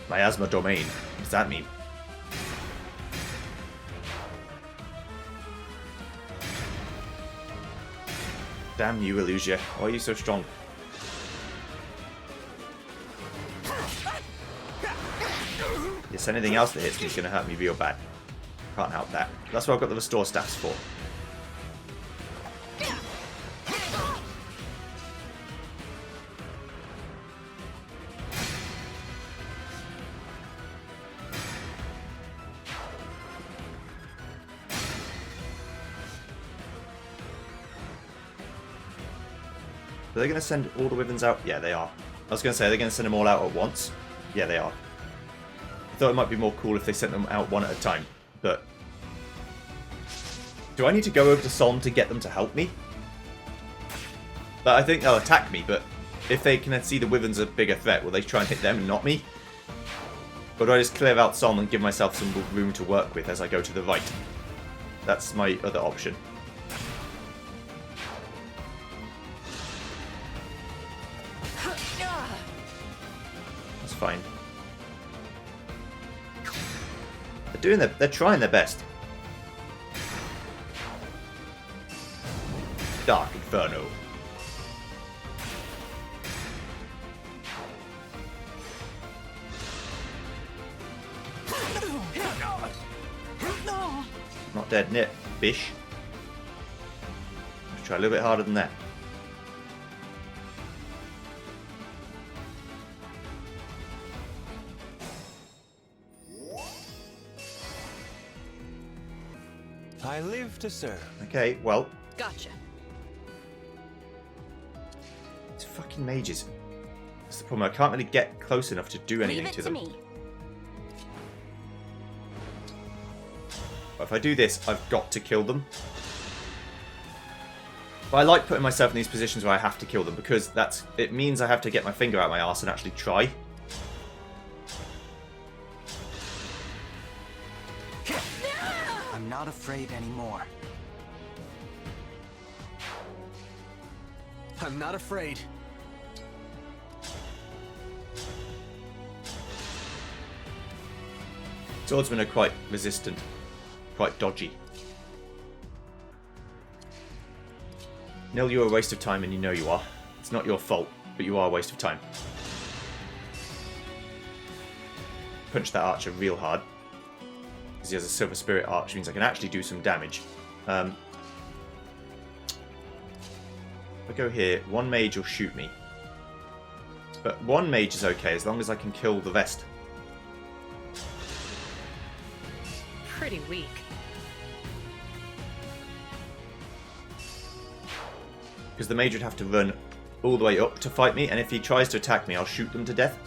Miasma domain. What does that mean? Damn you, Elusia. Why are you so strong? Yes, anything else that hits me is going to hurt me real bad. Can't help that. That's what I've got the restore staffs for. Are they going to send all the wyverns out? Yeah, they are. I was going to say, are they going to send them all out at once? Yeah, they are. I thought it might be more cool if they sent them out one at a time, but... Do I need to go over to Solm to get them to help me? But I think they'll attack me, but if they can see the wyverns a bigger threat, will they try and hit them and not me? Or do I just clear out Solm and give myself some room to work with as I go to the right? That's my other option. That's fine. They're trying their best. Dark Inferno. Not dead, nit, bish. Let's try a little bit harder than that. I live to serve. Okay, well. Gotcha. It's fucking mages. That's the problem. I can't really get close enough to do anything to them. Me. But if I do this, I've got to kill them. But I like putting myself in these positions where I have to kill them because it means I have to get my finger out my arse and actually try. I'm not afraid anymore. I'm not afraid. Swordsmen are quite resistant, quite dodgy. Nil, you're a waste of time and you know you are. It's not your fault, but you are a waste of time. Punch that archer real hard. Because he has a Silver Spirit Arch, which means I can actually do some damage. If I go here, one mage will shoot me. But one mage is okay, as long as I can kill the rest. Pretty weak. Because the mage would have to run all the way up to fight me, and if he tries to attack me, I'll shoot them to death.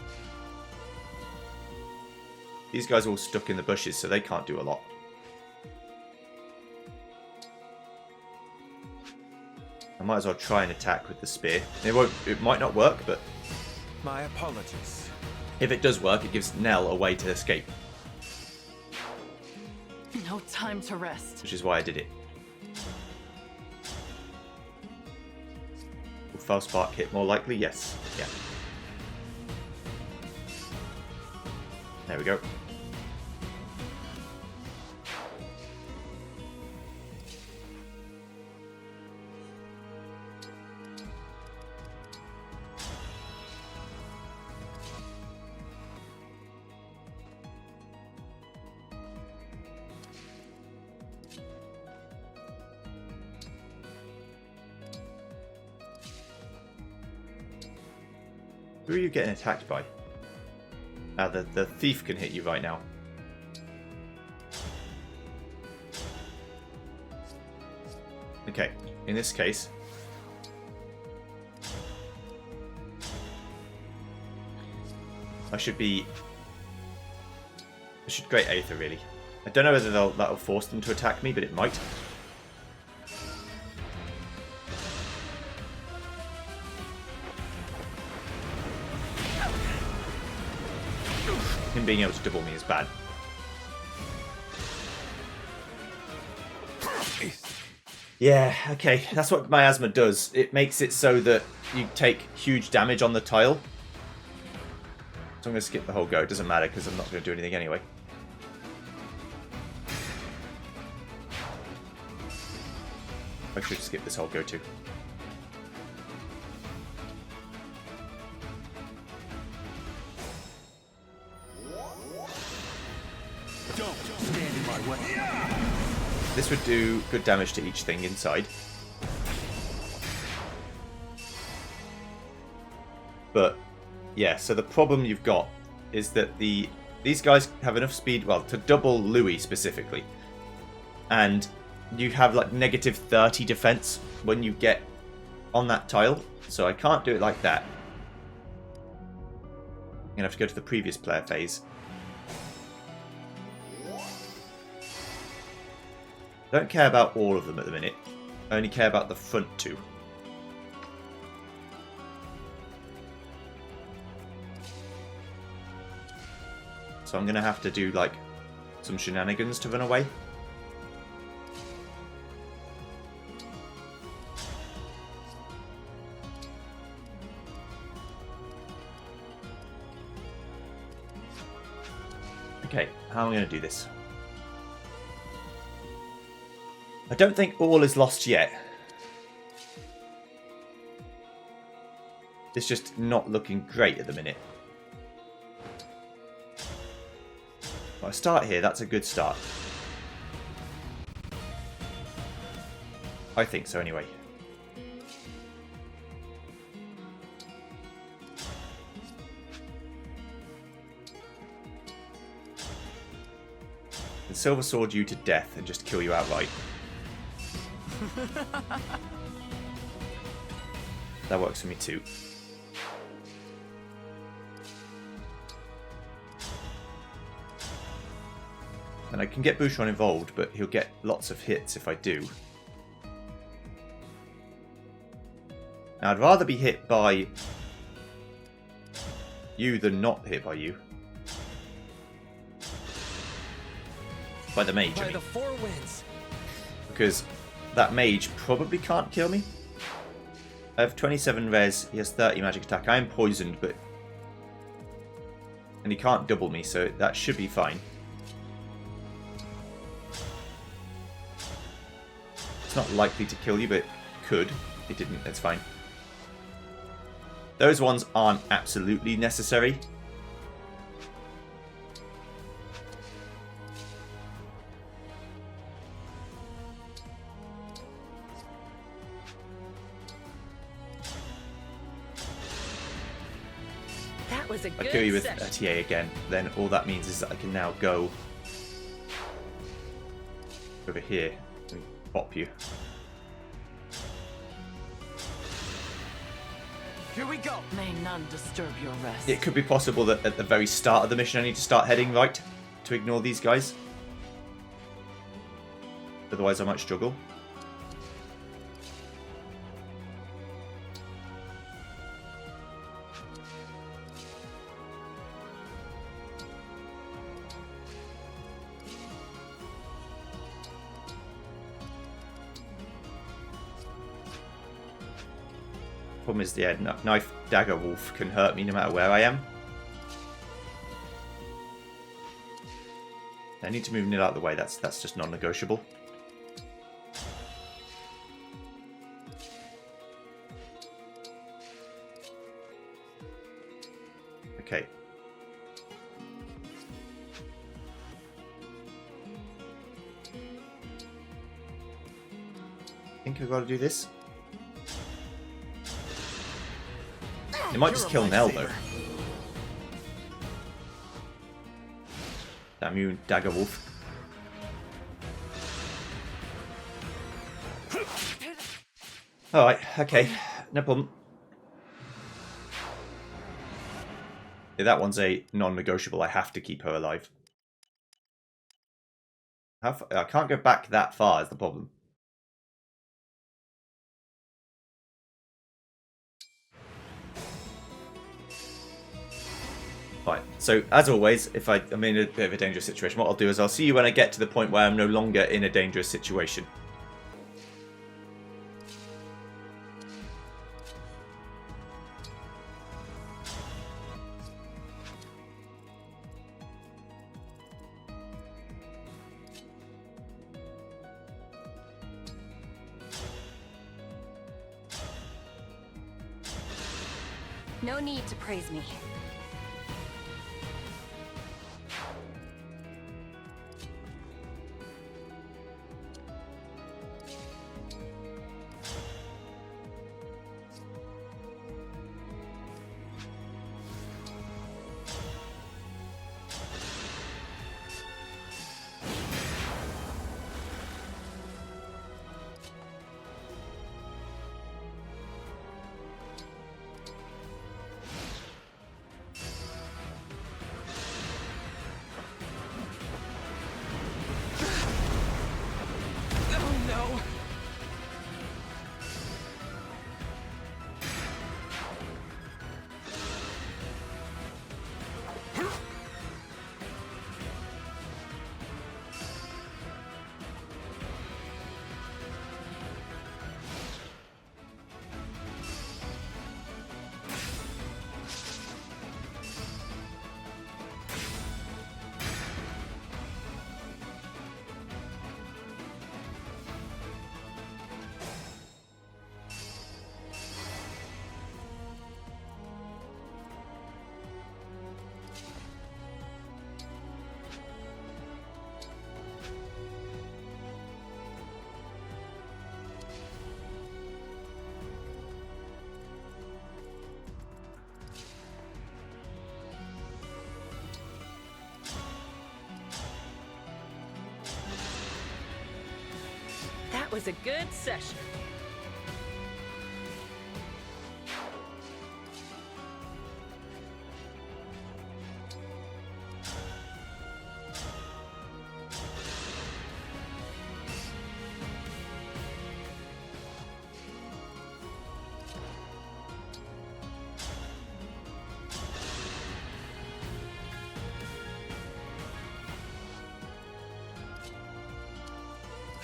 These guys are all stuck in the bushes, so they can't do a lot. I might as well try and attack with the spear. It might not work, but... My apologies. If it does work, it gives Nell a way to escape. No time to rest. Which is why I did it. Will Foul Spark hit more likely? Yes. Yeah. There we go. Who are you getting attacked by? Ah, the thief can hit you right now. Okay, in this case... I should Great Aether, really. I don't know whether that'll force them to attack me, but it might. him being able to double me is bad. Yeah, okay, that's what miasma does. It makes it so that you take huge damage on the tile. So I'm going to skip the whole go. It doesn't matter because I'm not going to do anything anyway. I should skip this whole go too. Don't stand in my way. This would do good damage to each thing inside. But yeah, so the problem you've got is that these guys have enough speed, well, to double Louis specifically. And you have like negative 30 defense when you get on that tile. So I can't do it like that. I'm gonna have to go to the previous player phase. Don't care about all of them at the minute. I only care about the front two. So I'm going to have to do like some shenanigans to run away. Okay, how am I going to do this? I don't think all is lost yet. It's just not looking great at the minute. If I start here, that's a good start. I think so anyway. The Silver Sword you to death and just kill you outright. That works for me too. And I can get Boucheron involved, but he'll get lots of hits if I do. Now, I'd rather be hit by you than not hit by you. By the mage, I mean. By the four winds. Because that mage probably can't kill me. I have 27 res, he has 30 magic attack. I am poisoned, but... and he can't double me, so that should be fine. It's not likely to kill you, but it could. It didn't, that's fine. Those ones aren't absolutely necessary. I kill you with a TA again, then all that means is that I can now go over here and pop you. Here we go. May none disturb your rest. It could be possible that at the very start of the mission I need to start heading right to ignore these guys. Otherwise I might struggle. Problem is, yeah, Knife Dagger Wolf can hurt me no matter where I am. I need to move Nil out of the way, that's just non-negotiable. Okay. I think I've got to do this. It might just kill Nell, though. Damn you, Dagger Wolf. Alright, okay. No problem. Yeah, that one's a non-negotiable. I have to keep her alive. I can't go back that far is the problem. Right, so as always, if I'm in a bit of a dangerous situation, what I'll do is I'll see you when I get to the point where I'm no longer in a dangerous situation. No need to praise me. That was a good session.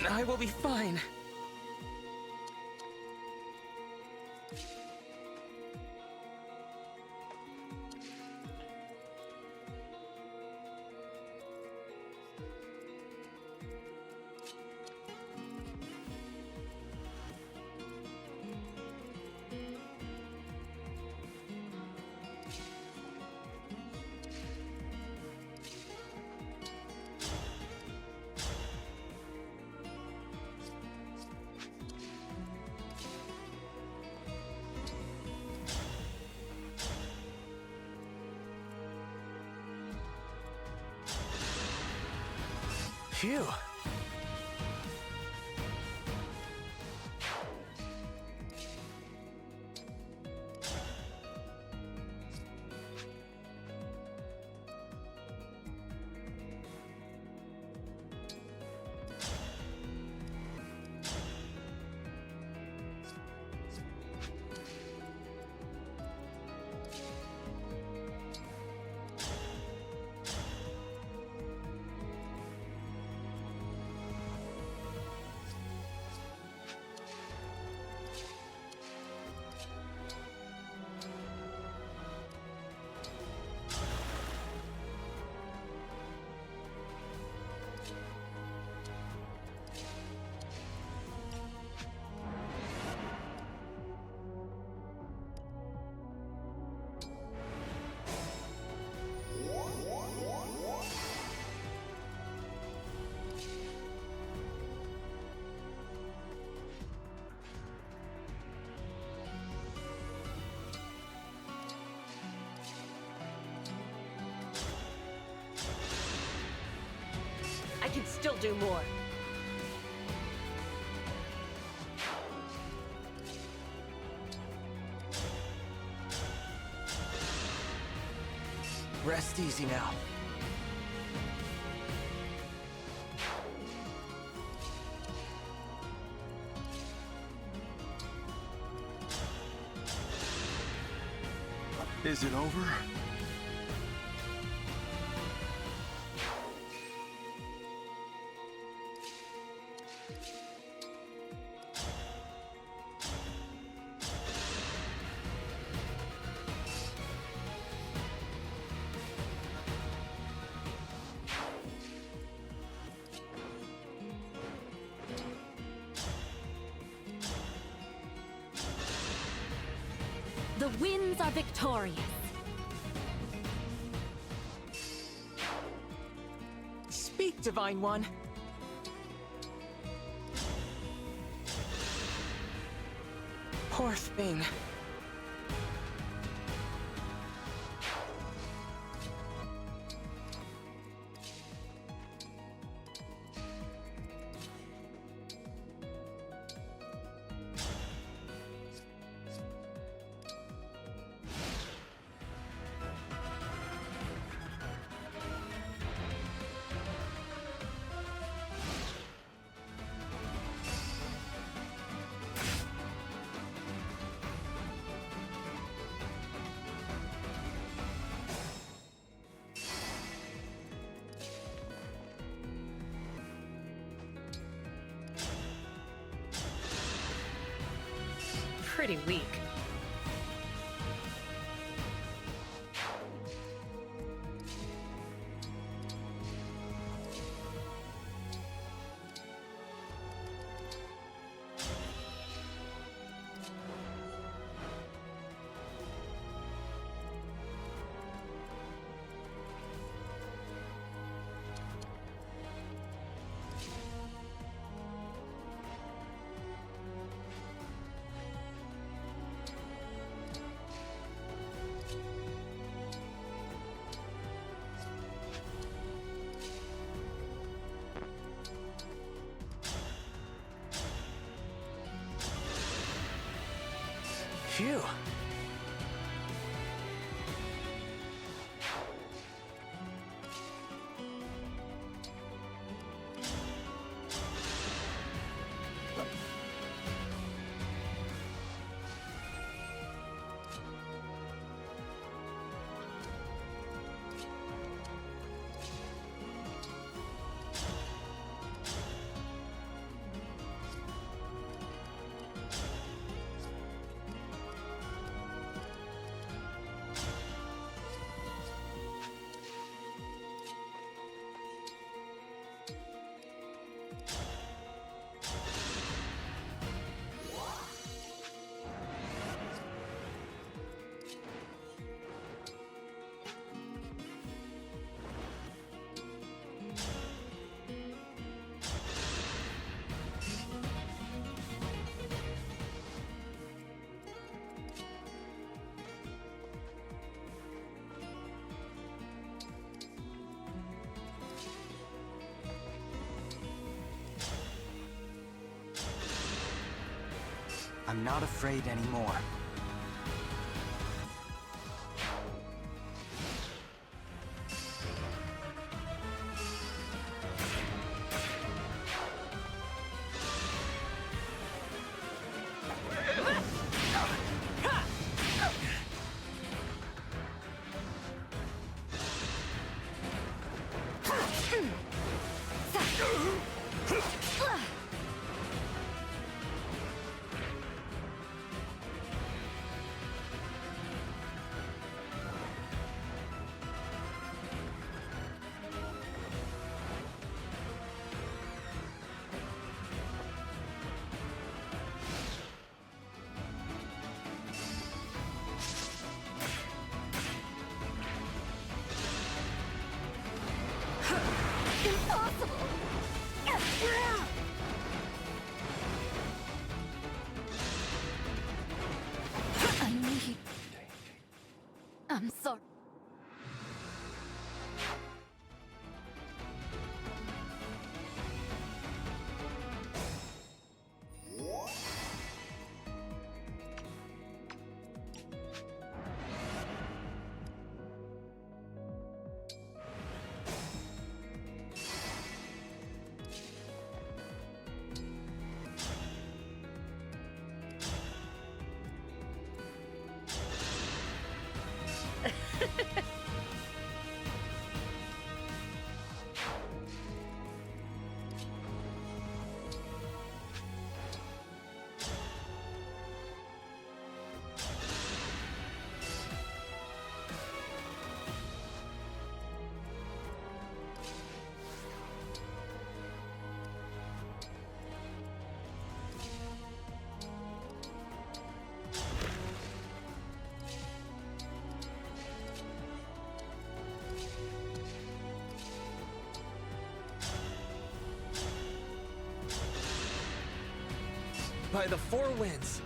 I will be fine. Phew. I can still do more. Rest easy now. Is it over? The winds are victorious. Speak, Divine One. Poor thing. Pretty weak. Phew. I'm not afraid anymore. Impossible! I need... I'm sorry. by the Four Winds.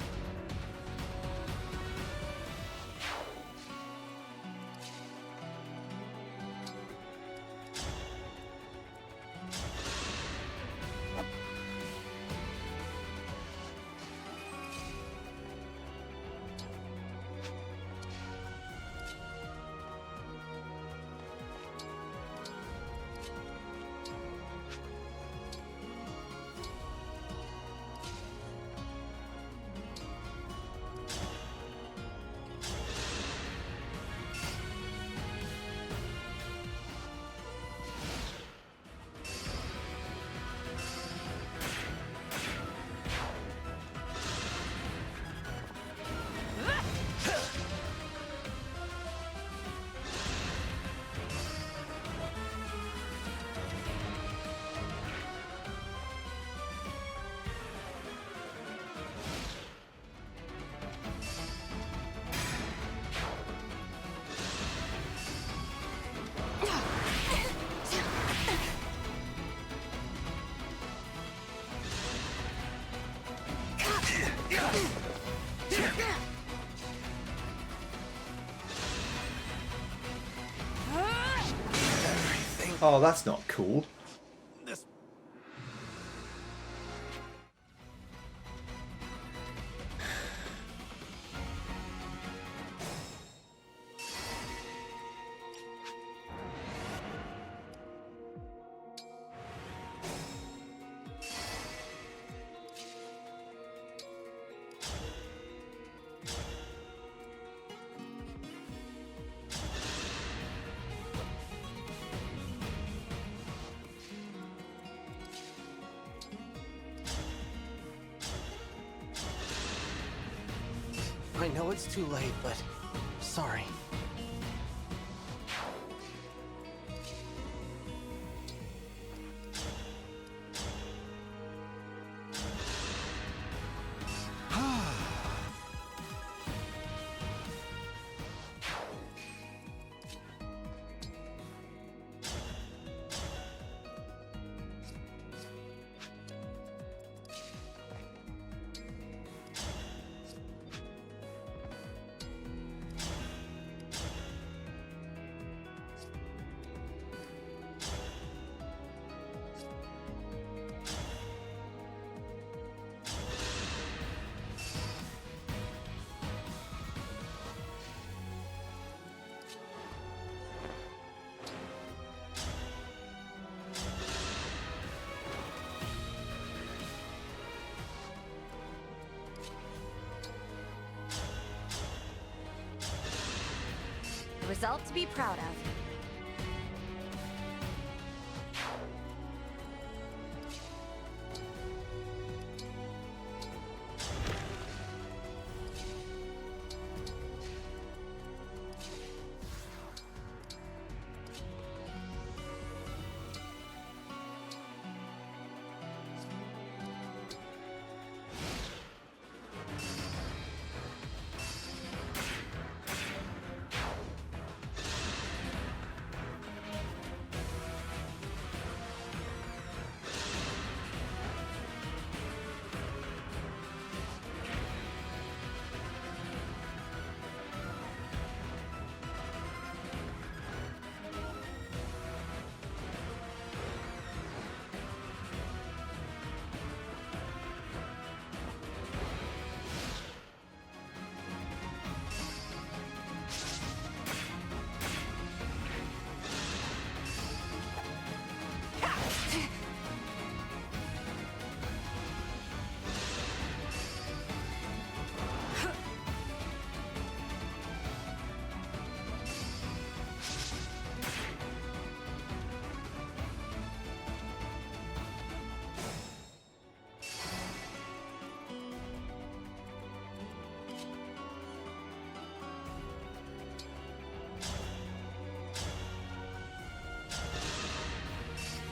Oh, that's not cool. I know it's too late, but sorry. Result to be proud of.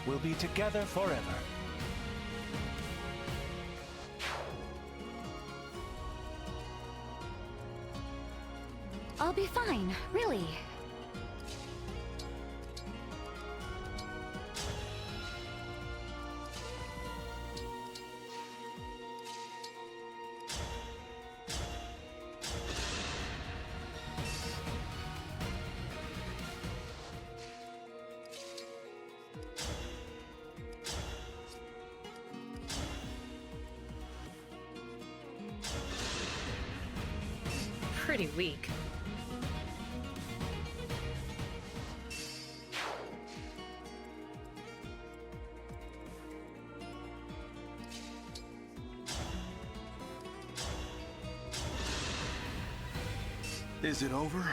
We'll be together forever. I'll be fine, really. pretty weak. Is it over?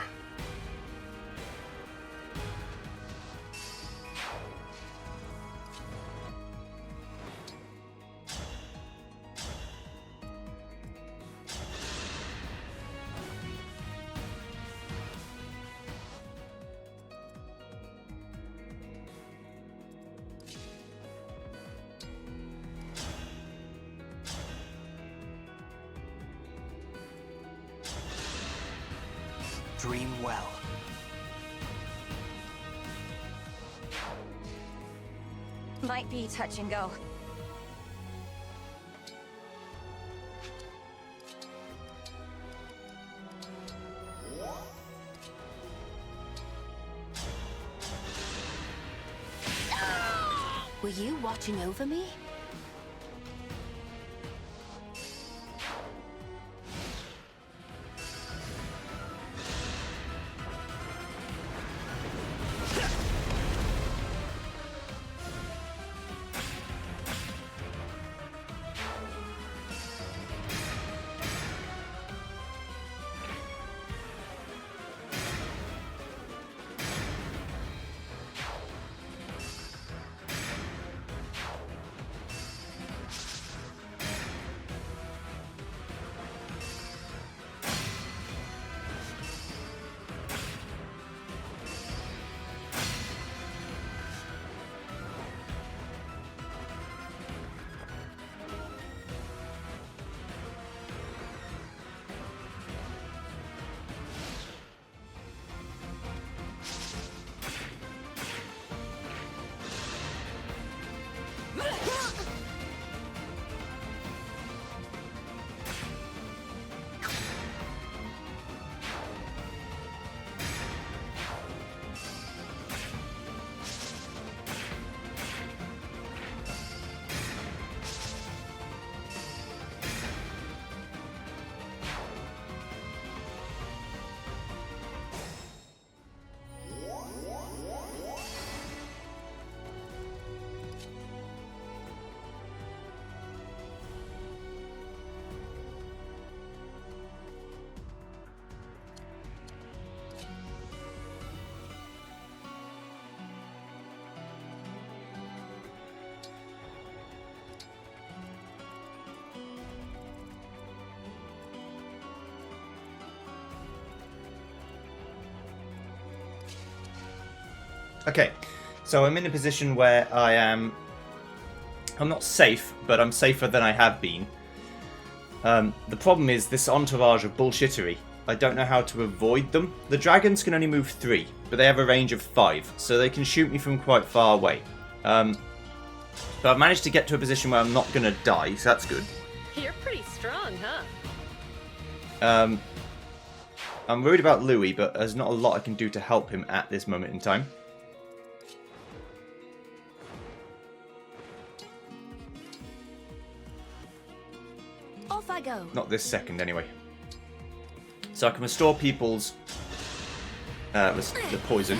Dream well. Might be touch and go. Were you watching over me? Okay, so I'm in a position where I'm not safe, but I'm safer than I have been. The problem is this entourage of bullshittery. I don't know how to avoid them. The dragons can only move 3, but they have a range of 5, so they can shoot me from quite far away. But I've managed to get to a position where I'm not going to die, so that's good. You're pretty strong, huh? I'm worried about Louis, but there's not a lot I can do to help him at this moment in time. Off I go. Not this second, anyway. So I can restore people's the poison,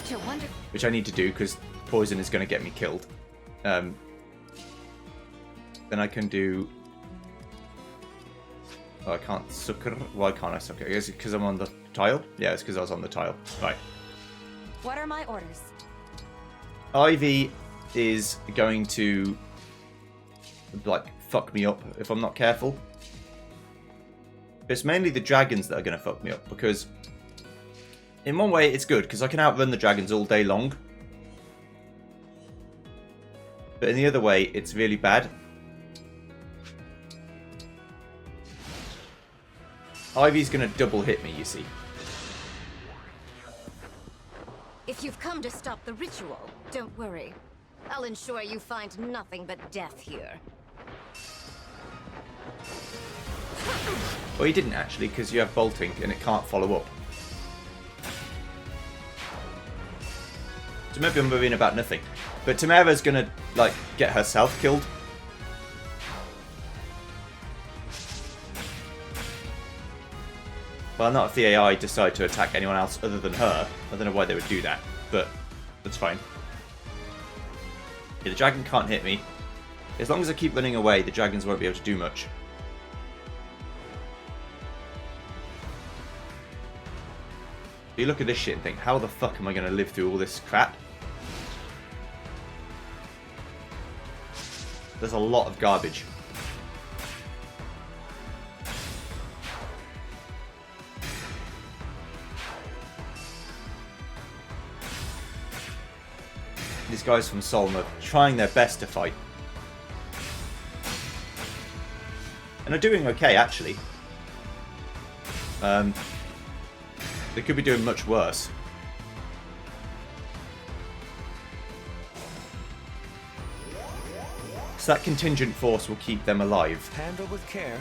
which I need to do because poison is going to get me killed. Then I can do. Oh, I can't succor. Why can't I succor? Is it because I'm on the tile? Yeah, it's because I was on the tile. Right. What are my orders? Ivy is going to like fuck me up if I'm not careful. It's mainly the dragons that are going to fuck me up because in one way it's good because I can outrun the dragons all day long. But in the other way it's really bad. Ivy's going to double hit me, you see. If you've come to stop the ritual, don't worry. I'll ensure you find nothing but death here. Well, you didn't actually, because you have bolting and it can't follow up. So maybe I'm worrying about nothing. But Tamara's gonna, like, get herself killed. Well, not if the AI decide to attack anyone else other than her. I don't know why they would do that, but that's fine. Yeah, the dragon can't hit me. As long as I keep running away, the dragons won't be able to do much. But you look at this shit and think, how the fuck am I going to live through all this crap? There's a lot of garbage. These guys from Solm are trying their best to fight. And are doing okay, actually. They could be doing much worse. So that contingent force will keep them alive. Handle with care.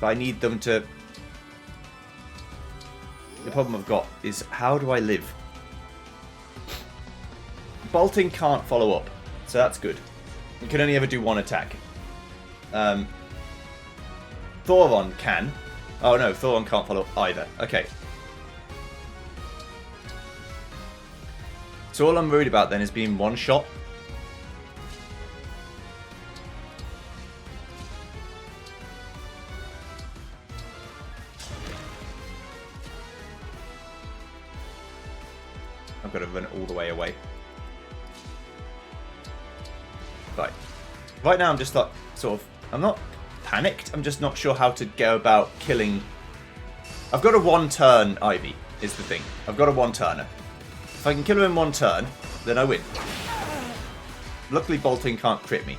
But I need them to... The problem I've got is, how do I live? Bolting can't follow up, so that's good. You can only ever do one attack. Thoron can. Oh no, Thoron can't follow up either. Okay. So all I'm worried about then is being one shot. I've got to run all the way away. Right. Right now I'm just like, sort of, I'm not panicked, I'm just not sure how to go about killing. I've got a one-turn Ivy, is the thing. I've got a one-turner. If I can kill him in one turn, then I win. Luckily bolting can't crit me.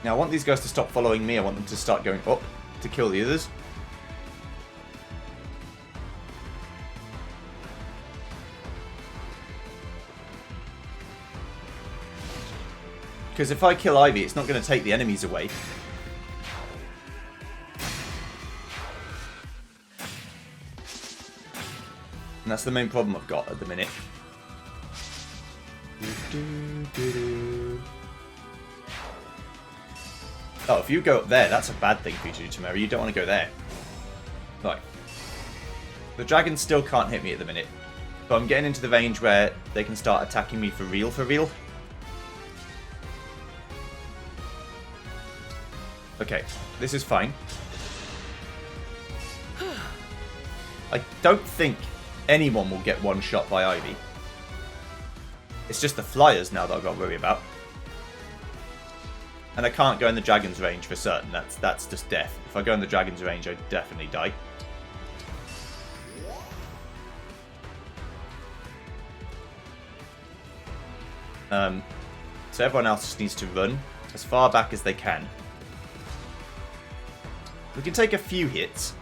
Now I want these guys to stop following me, I want them to start going up to kill the others. Because if I kill Ivy, it's not going to take the enemies away. And that's the main problem I've got at the minute. Oh, if you go up there, that's a bad thing for you to do, Tamara. You don't want to go there. Right. The dragons still can't hit me at the minute. But I'm getting into the range where they can start attacking me for real, for real. Okay, this is fine. I don't think anyone will get one shot by Ivy. It's just the flyers now that I've got to worry about. And I can't go in the dragon's range for certain. That's just death. If I go in the dragon's range, I definitely die. So everyone else just needs to run as far back as they can. We can take a few hits.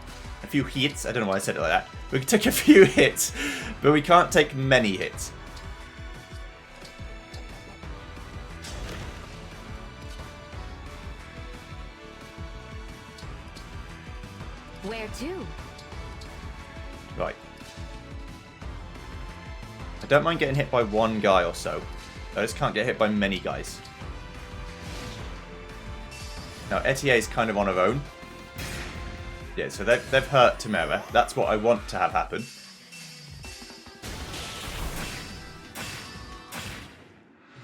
A few hits? I don't know why I said it like that. We can take a few hits, but we can't take many hits. Where to? Right. I don't mind getting hit by one guy or so. I just can't get hit by many guys. Now, Etier's kind of on her own. Yeah, so they've hurt Tamara. That's what I want to have happen.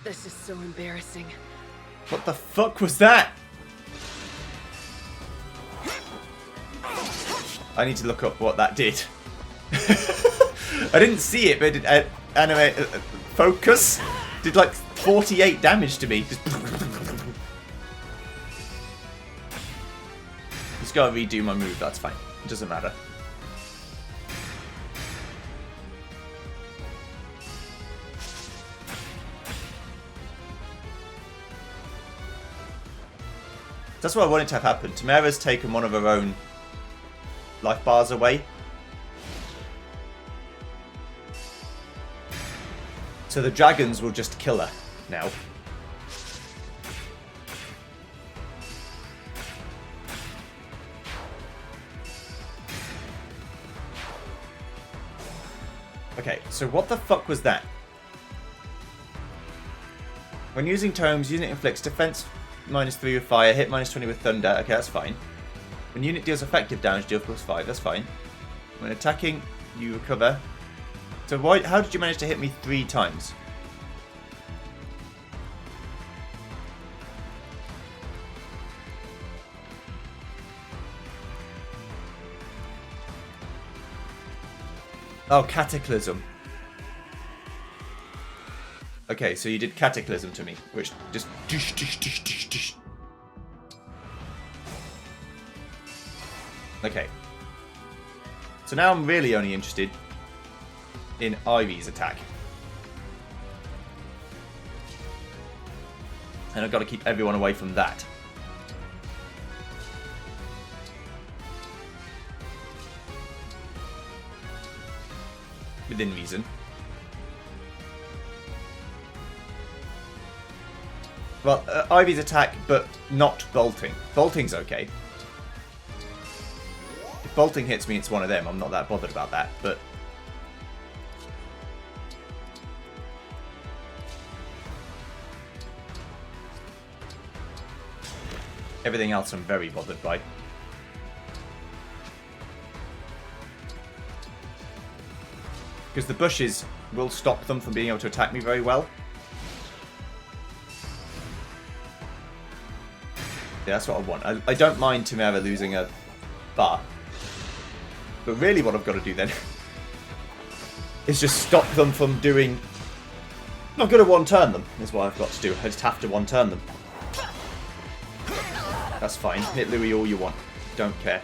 This is so embarrassing. What the fuck was that? I need to look up what that did. I didn't see it, but it did animate focus. Did like 48 damage to me. Just gotta redo my move, that's fine. It doesn't matter. That's what I wanted to have happen. Tamara's taken one of her own life bars away. So the dragons will just kill her now. Okay, so what the fuck was that? When using tomes, unit inflicts defense -3 with fire, hit -20 with thunder. Okay, that's fine. When unit deals effective damage, deal +5. That's fine. When attacking, you recover. So why? How did you manage to hit me 3 times? Oh, Cataclysm. Okay, so you did Cataclysm to me, which just... Okay. So now I'm really only interested in Ivy's attack. And I've got to keep everyone away from that. Within reason. Well, Ivy's attack, but not bolting. Bolting's okay. If bolting hits me, it's one of them. I'm not that bothered about that, but... everything else I'm very bothered by. Because the bushes will stop them from being able to attack me very well. Yeah, that's what I want. I don't mind Chimera losing a bar. But really what I've got to do then is just stop them from doing... I'm going to one-turn them, is what I've got to do. I just have to one-turn them. That's fine. Hit Louis all you want. Don't care.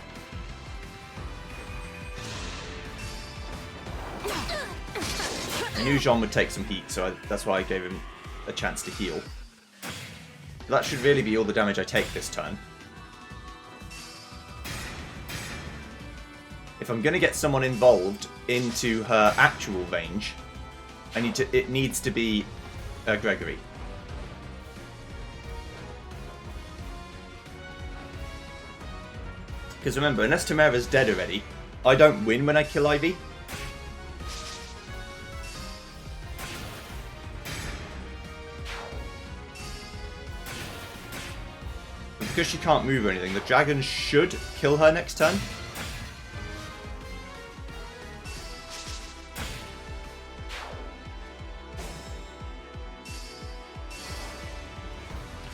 I knew Jean would take some heat, so that's why I gave him a chance to heal. That should really be all the damage I take this turn. If I'm going to get someone involved into her actual range, it needs to be Gregory. Because remember, unless Tamara's dead already, I don't win when I kill Ivy. Because she can't move or anything, the dragon should kill her next turn.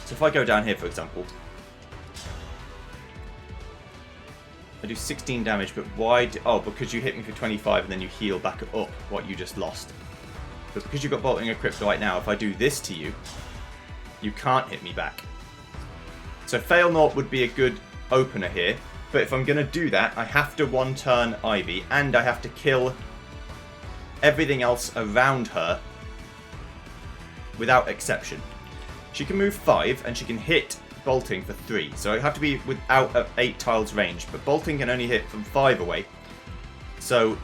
So if I go down here, for example, I do 16 damage, but why? Oh, because you hit me for 25 and then you heal back up what you just lost. But because you've got Bolting and Kryptonite now, if I do this to you, you can't hit me back. So Fail Naught would be a good opener here, but if I'm going to do that, I have to one-turn Ivy, and I have to kill everything else around her without exception. She can move 5, and she can hit Bolting for 3, so I have to be without 8 tiles range, but Bolting can only hit from 5 away. So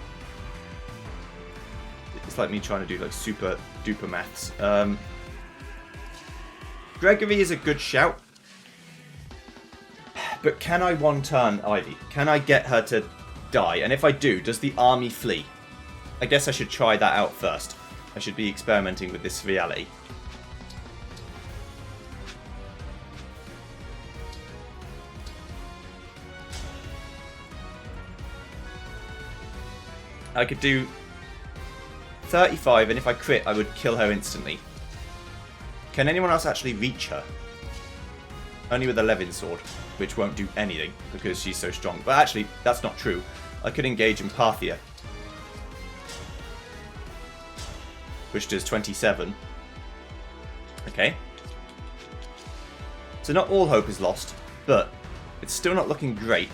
it's like me trying to do like super duper maths. Gregory is a good shout. But can I one-turn Ivy? Can I get her to die? And if I do, does the army flee? I guess I should try that out first. I should be experimenting with this reality. I could do 35, and if I crit, I would kill her instantly. Can anyone else actually reach her? Only with a Levin sword, which won't do anything because she's so strong. But actually, that's not true. I could engage in Parthia, which does 27. Okay. So not all hope is lost, but it's still not looking great.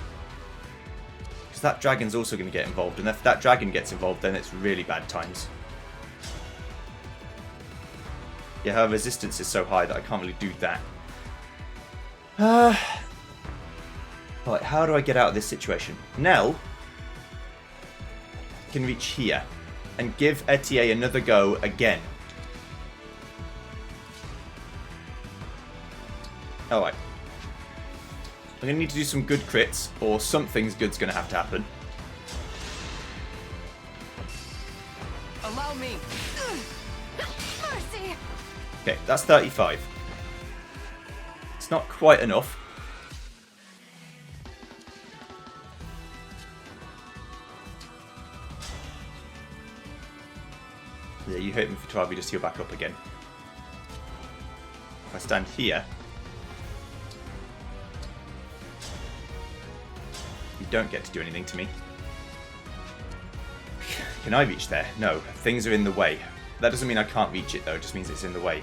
Because that dragon's also going to get involved, and if that dragon gets involved, then it's really bad times. Yeah, her resistance is so high that I can't really do that. Right, how do I get out of this situation? Nell can reach here and give Etier another go again. Alright. I'm going to need to do some good crits, or something's good's going to have to happen. me! Mercy! Okay, that's 35. It's not quite enough. Yeah, you hit me for 12, you just heal back up again. If I stand here, you don't get to do anything to me. Can I reach there? No, things are in the way. That doesn't mean I can't reach it though, it just means it's in the way.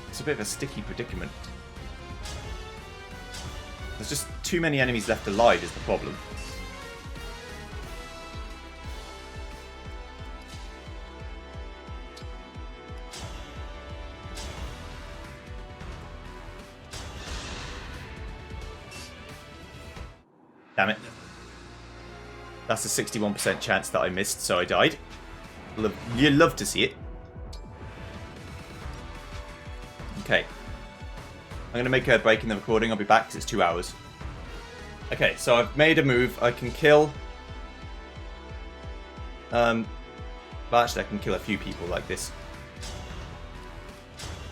It's a bit of a sticky predicament. There's just too many enemies left alive is the problem. Damn it. That's a 61% chance that I missed, so I died. You'd love to see it. Okay. I'm going to make a break in the recording. I'll be back because it's 2 hours. Okay, so I've made a move. I can kill... Well, actually, I can kill a few people like this.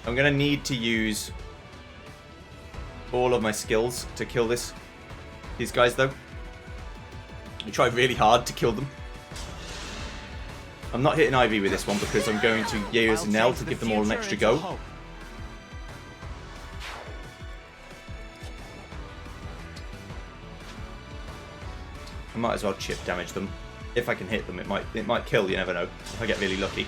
I'm going to need to use all of my skills to kill these guys, though. I try really hard to kill them. I'm not hitting Ivy with this one because I'm going to use Nell to give them all an extra go. I might as well chip damage them. If I can hit them, it might kill, you never know. If I get really lucky.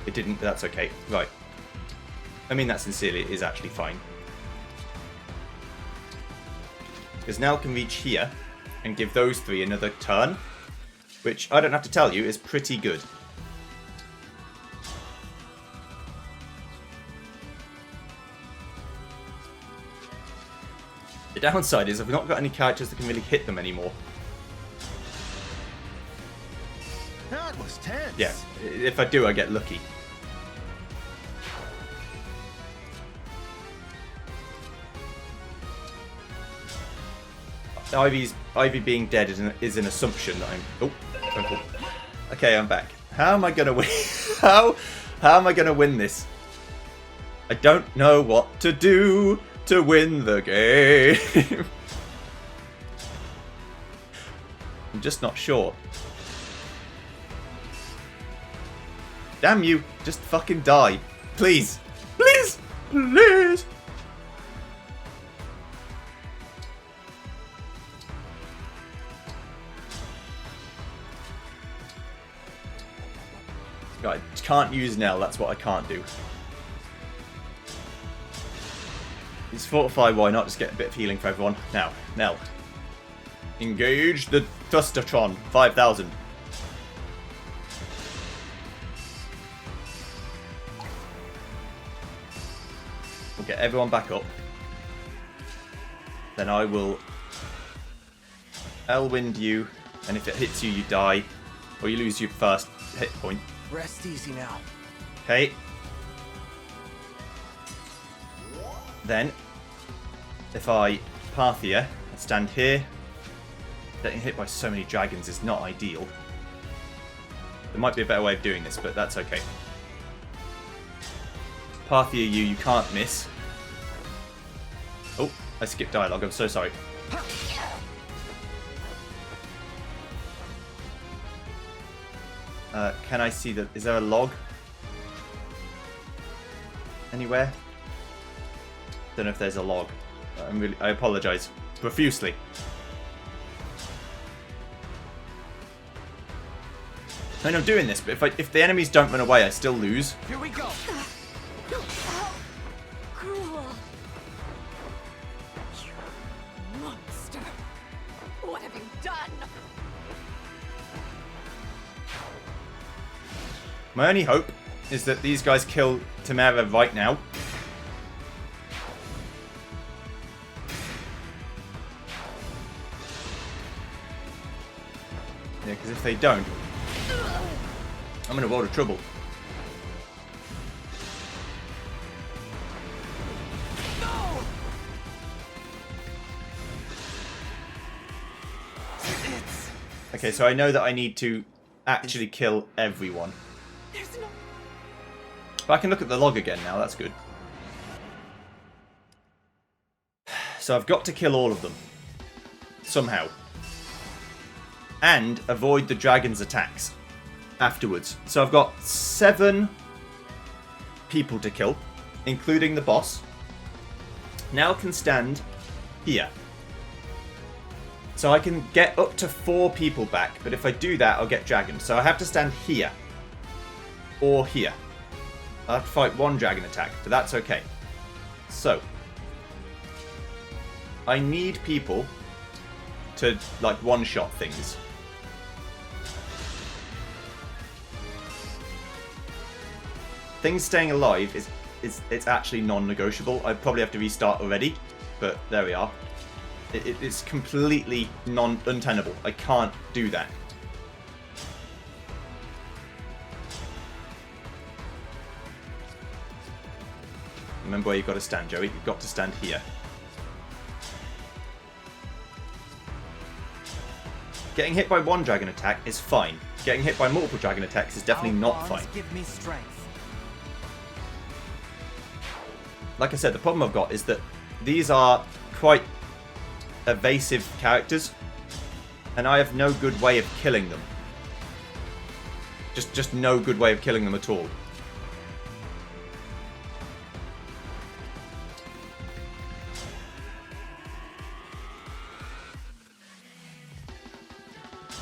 It didn't, but that's okay. Right. I mean that sincerely, it is actually fine. Because Nell can reach here and give those three another turn, which I don't have to tell you is pretty good. The downside is I've not got any characters that can really hit them anymore. That was tense. Yeah, if I do, I get lucky. Ivy being dead is an assumption that I'm... Oh, phone call. Okay, I'm back. How am I gonna win? How am I gonna win this? I don't know what to do to win the game. I'm just not sure. Damn you! Just fucking die, please, please, please. I can't use Nell, that's what I can't do. It's Fortify, why not? Just get a bit of healing for everyone. Now, Nell. Engage the Thrustertron, 5,000. We'll get everyone back up. Then I will Elwind you, and if it hits you, you die. Or you lose your first hit point. Rest easy now. Okay. Then, if I Parthia and stand here, getting hit by so many dragons is not ideal. There might be a better way of doing this, but that's okay. Parthia you can't miss. Oh, I skipped dialogue, I'm so sorry. Can I see that? Is there a log anywhere? Don't know if there's a log. I apologize profusely. I know I'm doing this, but if the enemies don't run away, I still lose. Here we go. Cruel. You monster. What have you done? My only hope is that these guys kill Tamara right now. Yeah, because if they don't, I'm in a world of trouble. Okay, so I know that I need to actually kill everyone. But I can look at the log again now, that's good. So I've got to kill all of them. Somehow. And avoid the dragon's attacks afterwards. So I've got 7 people to kill, including the boss. Now can stand here. So I can get up to 4 people back, but if I do that, I'll get dragoned. So I have to stand here. Or here. I'll have to fight 1 dragon attack, but that's okay. So, I need people to, like, one-shot things. Things staying alive it's actually non-negotiable. I probably have to restart already, but there we are. It's completely untenable. I can't do that. Remember where you've got to stand, Joey. You've got to stand here. Getting hit by 1 dragon attack is fine. Getting hit by multiple dragon attacks is definitely not fine. Give me strength. Like I said, the problem I've got is that these are quite evasive characters, and I have no good way of killing them. Just no good way of killing them at all.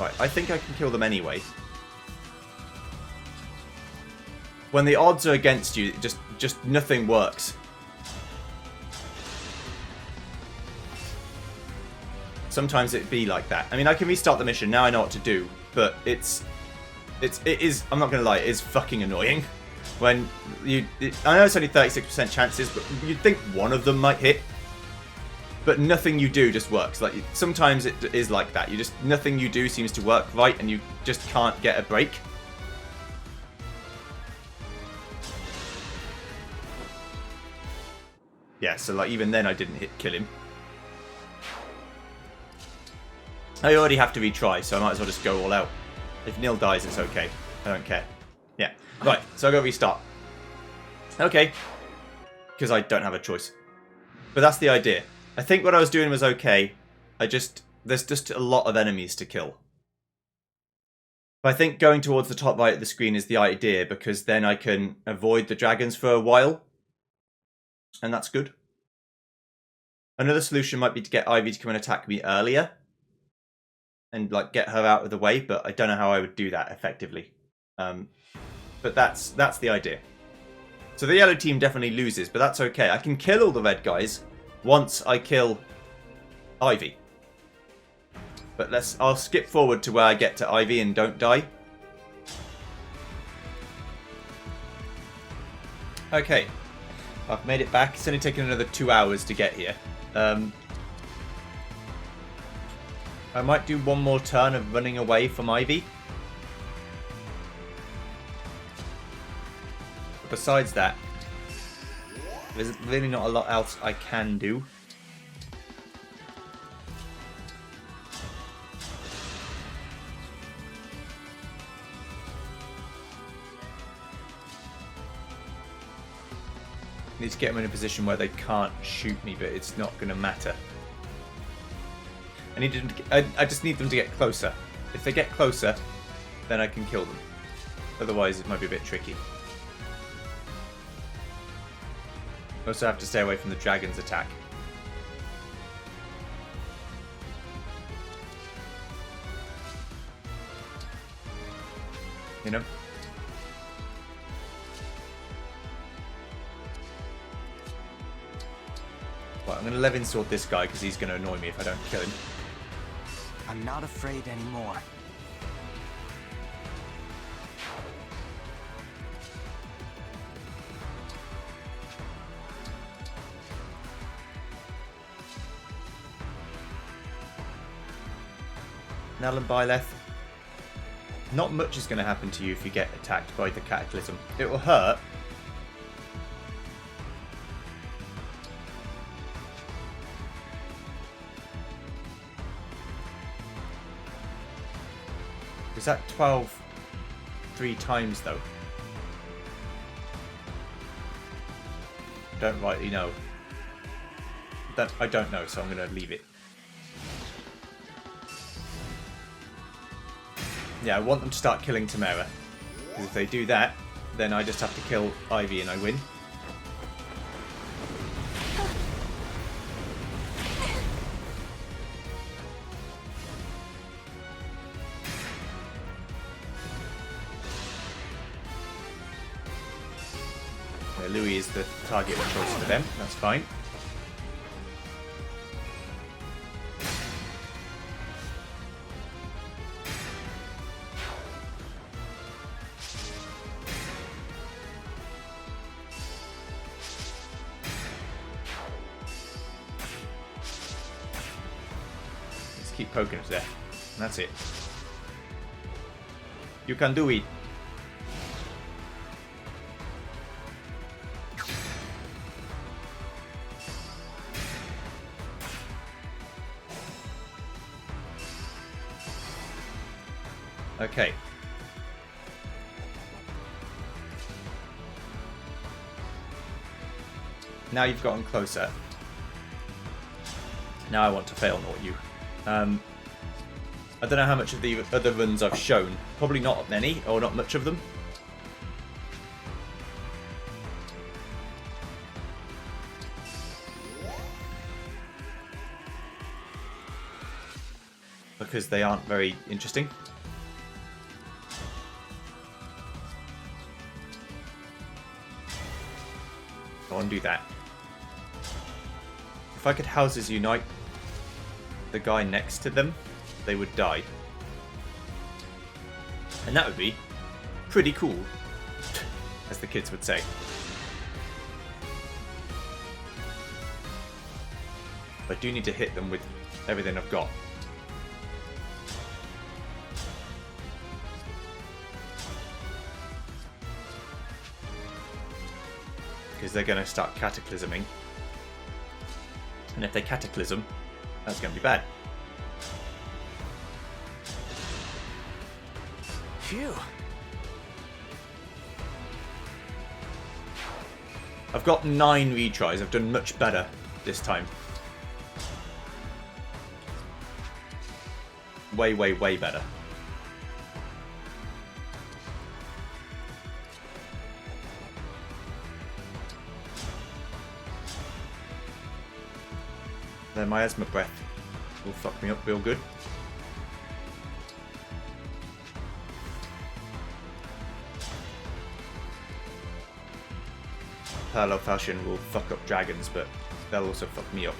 Right, I think I can kill them anyway. When the odds are against you, just nothing works. Sometimes it'd be like that. I mean, I can restart the mission, now I know what to do, but it is, I'm not going to lie, it is fucking annoying. When I know it's only 36% chances, but you'd think one of them might hit. But nothing you do just works. Like, sometimes it is like that. Nothing you do seems to work right, and you just can't get a break. Yeah, so like even then I didn't kill him. I already have to retry, so I might as well just go all out. If Neil dies, it's okay. I don't care. Yeah. Right, so I'll go restart. Okay. Because I don't have a choice. But that's the idea. I think what I was doing was okay. There's just a lot of enemies to kill. But I think going towards the top right of the screen is the idea, because then I can avoid the dragons for a while. And that's good. Another solution might be to get Ivy to come and attack me earlier. And like get her out of the way, but I don't know how I would do that effectively. But that's the idea. So the yellow team definitely loses, but that's okay. I can kill all the red guys once I kill Ivy. But I'll skip forward to where I get to Ivy and don't die. Okay. I've made it back. It's only taken another 2 hours to get here. I might do one more turn of running away from Ivy. But besides that, there's really not a lot else I can do. I need to get them in a position where they can't shoot me, but it's not going to matter. I just need them to get closer. If they get closer, then I can kill them. Otherwise, it might be a bit tricky. I also have to stay away from the dragon's attack. You know? Well, I'm going to Levin sword this guy because he's going to annoy me if I don't kill him. I'm not afraid anymore. Nell and Byleth, not much is going to happen to you if you get attacked by the Cataclysm. It will hurt. that 12 3 times though? Don't rightly know. That I don't know, so I'm going to leave it. Yeah, I want them to start killing Tamara. Because if they do that, then I just have to kill Ivy and I win. Yeah, Louis is the target of choice for them, that's fine. Keep poking us there. And that's it. You can do it. Okay. Now you've gotten closer. Now I want to fail naught you. I don't know how much of the other runs I've shown. Probably not many, or not much of them. Because they aren't very interesting. Go on, do that. If I could Houses Unite the guy next to them, they would die. And that would be pretty cool, as the kids would say. I do need to hit them with everything I've got. Because they're going to start cataclysming. And if they cataclysm, that's going to be bad. Phew. I've got 9 retries. I've done much better this time. Way, way, way better. Then my asthma breath will fuck me up real good. Parallel fashion will fuck up dragons, but they'll also fuck me up.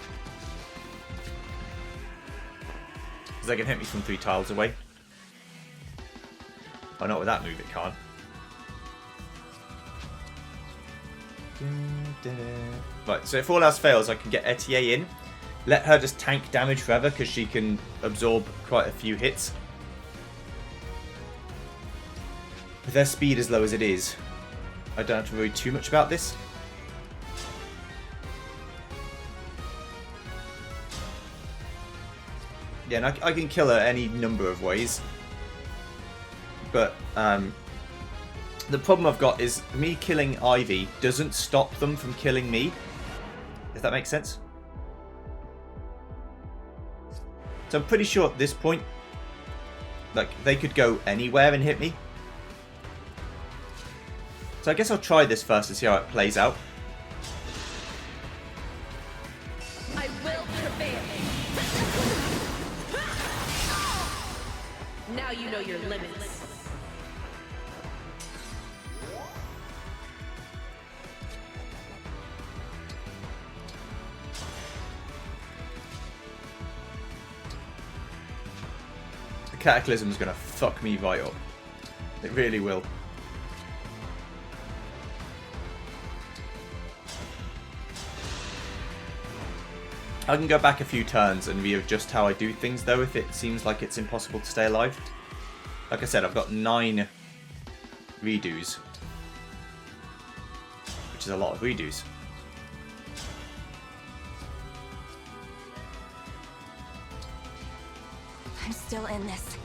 Because they can hit me from 3 tiles away. Oh, not with that move, it can't. Right, so if all else fails, I can get Etier in. Let her just tank damage forever, because she can absorb quite a few hits. With their speed as low as it is, I don't have to worry too much about this. Yeah, and I can kill her any number of ways. But the problem I've got is me killing Ivy doesn't stop them from killing me. If that makes sense. So I'm pretty sure at this point, like, they could go anywhere and hit me. So I guess I'll try this first and see how it plays out. I will prevail. Now you know your limits. The Cataclysm is going to fuck me right up. It really will. I can go back a few turns and readjust how I do things, though, if it seems like it's impossible to stay alive. Like I said, I've got 9 redos, which is a lot of redos. I'm still in this.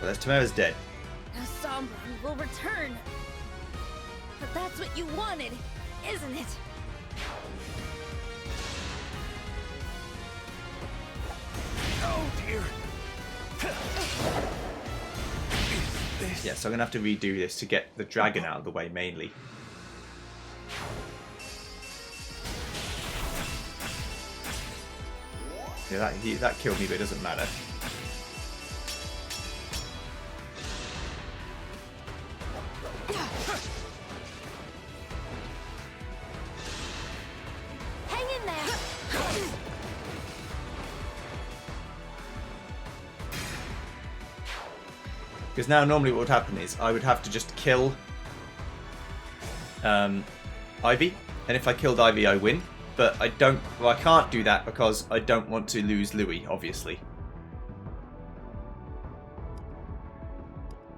But Tamara's dead. Now Sombron will return. But that's what you wanted, isn't it? Oh dear. Yeah, so I'm gonna have to redo this to get the dragon out of the way mainly. Yeah, that killed me, but it doesn't matter. Hang in there. Because now normally what would happen is I would have to just kill Ivy, and if I killed Ivy I win. But I don't. Well, I can't do that because I don't want to lose Louis, obviously.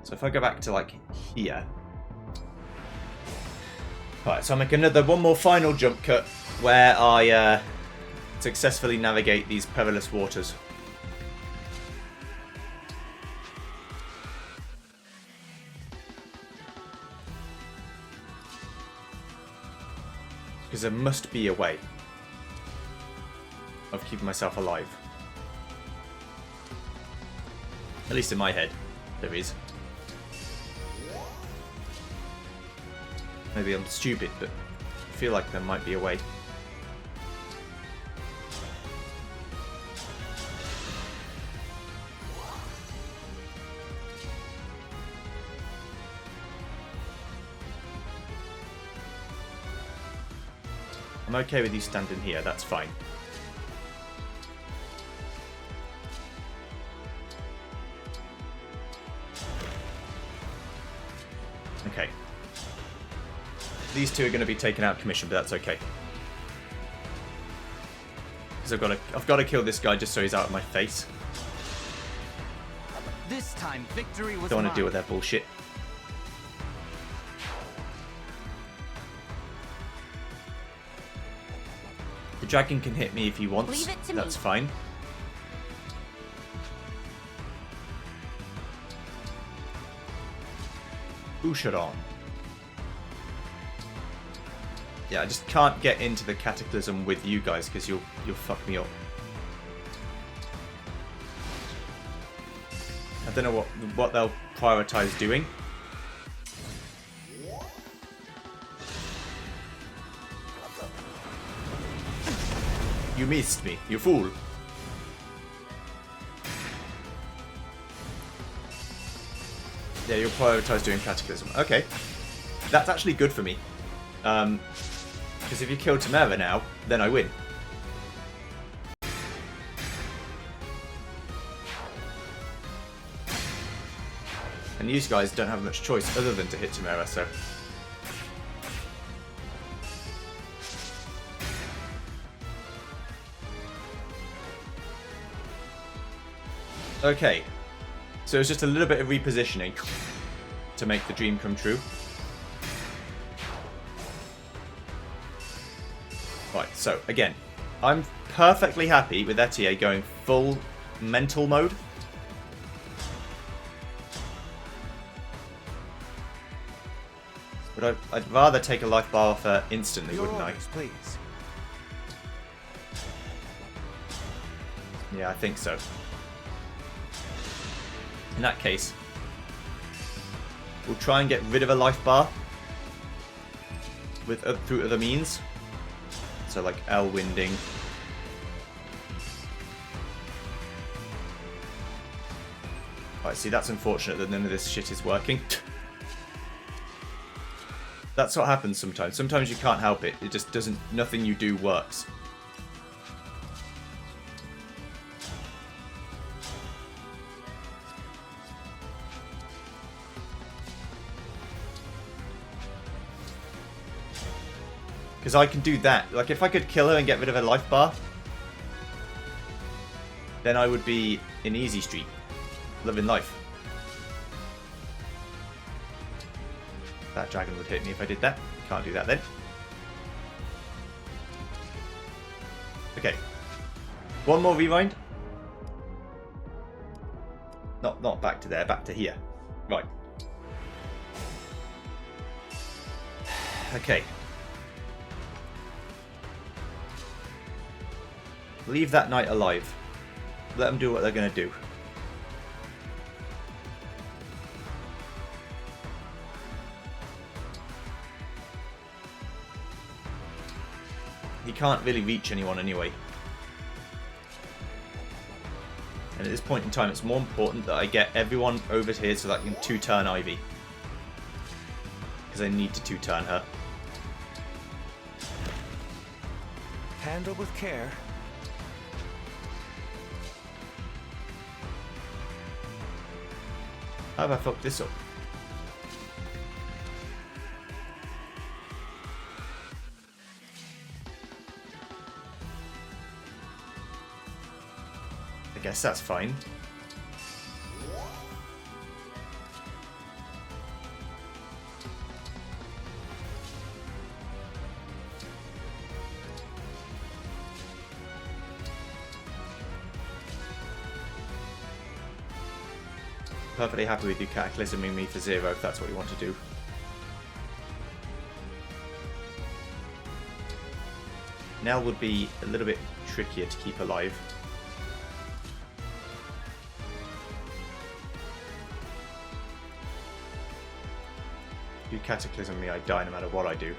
So if I go back to like here. Alright, so I make one more final jump cut where I successfully navigate these perilous waters. Because there must be a way of keeping myself alive. At least in my head, there is. Maybe I'm stupid, but I feel like there might be a way. I'm okay with you standing here, that's fine. Okay. These two are going to be taken out of commission, but that's okay. Because I've got to kill this guy just so he's out of my face. This time, victory was Don't want mine. to deal with their bullshit. The dragon can hit me if he wants. Leave it to That's me. fine. Boucheron. Yeah, I just can't get into the Cataclysm with you guys because you'll fuck me up. I don't know what they'll prioritize doing. You missed me, you fool. Yeah, you'll prioritize doing Cataclysm. Okay. That's actually good for me. Because if you kill Tamara now, then I win. And these guys don't have much choice other than to hit Tamara, so... Okay, so it's just a little bit of repositioning to make the dream come true. Right, so again, I'm perfectly happy with Etier going full mental mode. But I'd rather take a life bar off her instantly, wouldn't I? Please. Yeah, I think so. In that case, we'll try and get rid of a life bar with through other means. So like L-winding. Right, see, that's unfortunate that none of this shit is working. That's what happens sometimes. Sometimes you can't help it. It just doesn't... Nothing you do works. Because I can do that. Like, if I could kill her and get rid of her life bar, then I would be in easy street, living life. That dragon would hit me if I did that. Can't do that then. Okay. One more rewind. Not back to there, back to here. Right. Okay. Leave that knight alive. Let them do what they're going to do. He can't really reach anyone anyway. And at this point in time, it's more important that I get everyone over here so that I can 2-turn Ivy. Because I need to 2-turn her. Handle with care. How have I fucked this up? I guess that's fine. Perfectly happy with you cataclysming me for 0 if that's what you want to do. Nell would be a little bit trickier to keep alive. If you cataclysm me, I die no matter what I do.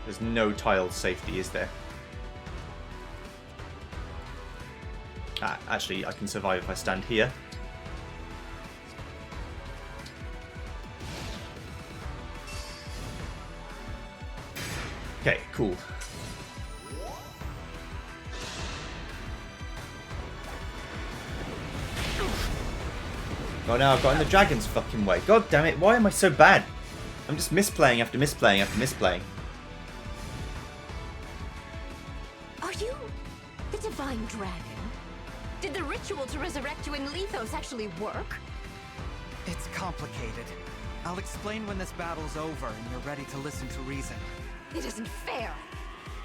There's no tiled safety, is there? Ah, actually, I can survive if I stand here. Okay, cool. Oh, now I've got in the dragon's fucking way. God damn it, why am I so bad? I'm just misplaying after misplaying after misplaying. Are you the Divine Dragon? Did the ritual to resurrect you in Lethos actually work? It's complicated. I'll explain when this battle's over and you're ready to listen to reason. It isn't fair.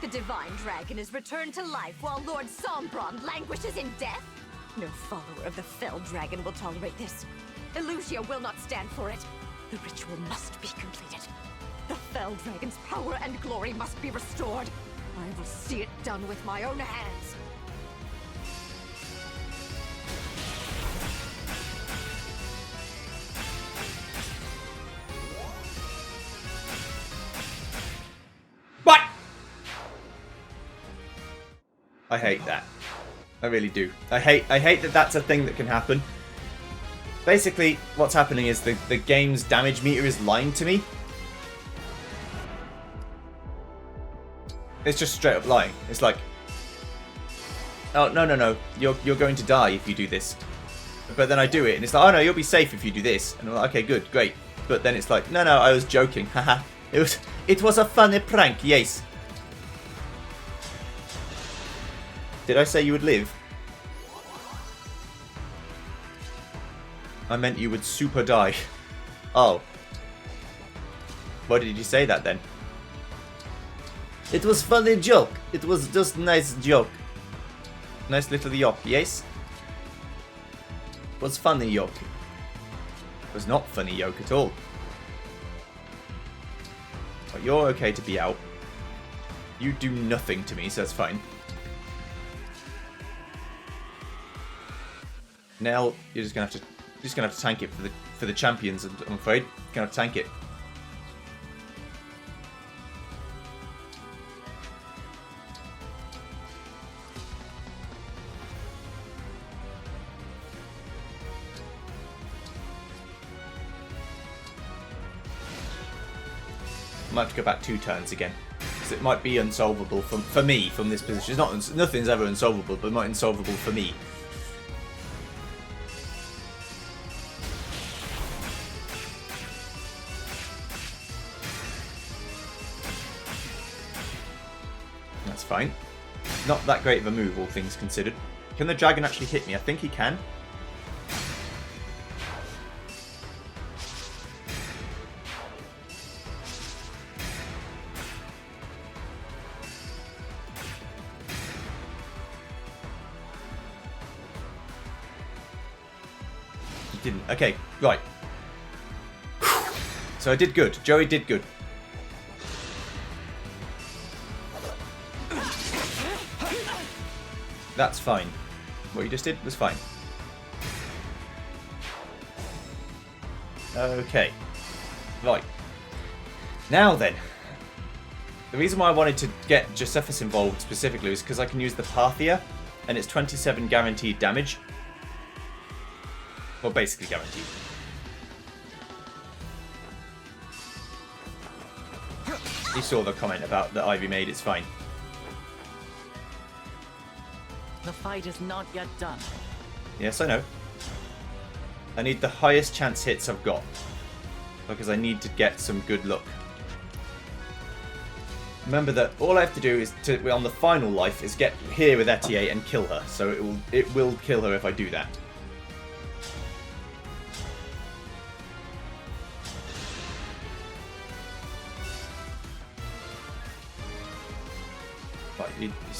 The Divine Dragon is returned to life while Lord Sombron languishes in death? No follower of the Fell Dragon will tolerate this. Elusia will not stand for it. The ritual must be completed. The Fell Dragon's power and glory must be restored. I will see it done with my own hands. What? I hate that. I really do. I hate that that's a thing that can happen. Basically, what's happening is the game's damage meter is lying to me. It's just straight up lying. It's like, oh, no, you're going to die if you do this. But then I do it, and it's like, oh no, you'll be safe if you do this. And I'm like, okay, good, great. But then it's like, no, I was joking. Haha. It was a funny prank, yes. Did I say you would live? I meant you would super die. Oh. Why did you say that then? It was funny joke. It was just nice joke. Nice little yoke, yes? It was funny yoke. It was not funny yoke at all. But you're okay to be out. You do nothing to me, so that's fine. Nell, you're just gonna have to tank it for the champions. I'm afraid you're gonna have to tank it. I might have to go back 2 turns again, because it might be unsolvable for me from this position. It's not, nothing's ever unsolvable, but it might be unsolvable for me. That's fine. Not that great of a move, all things considered. Can the dragon actually hit me? I think he can. didn't. Okay, right. So I did good. Joey did good. That's fine. What you just did was fine. Okay. Right. Now then. The reason why I wanted to get Josephus involved specifically is because I can use the Parthia, and it's 27 guaranteed damage. Well, basically guaranteed. You saw the comment about that Ivy made, it's fine. The fight is not yet done. Yes, I know. I need the highest chance hits I've got. Because I need to get some good luck. Remember that all I have to do is, on the final life, is get here with Etier and kill her. So it will kill her if I do that.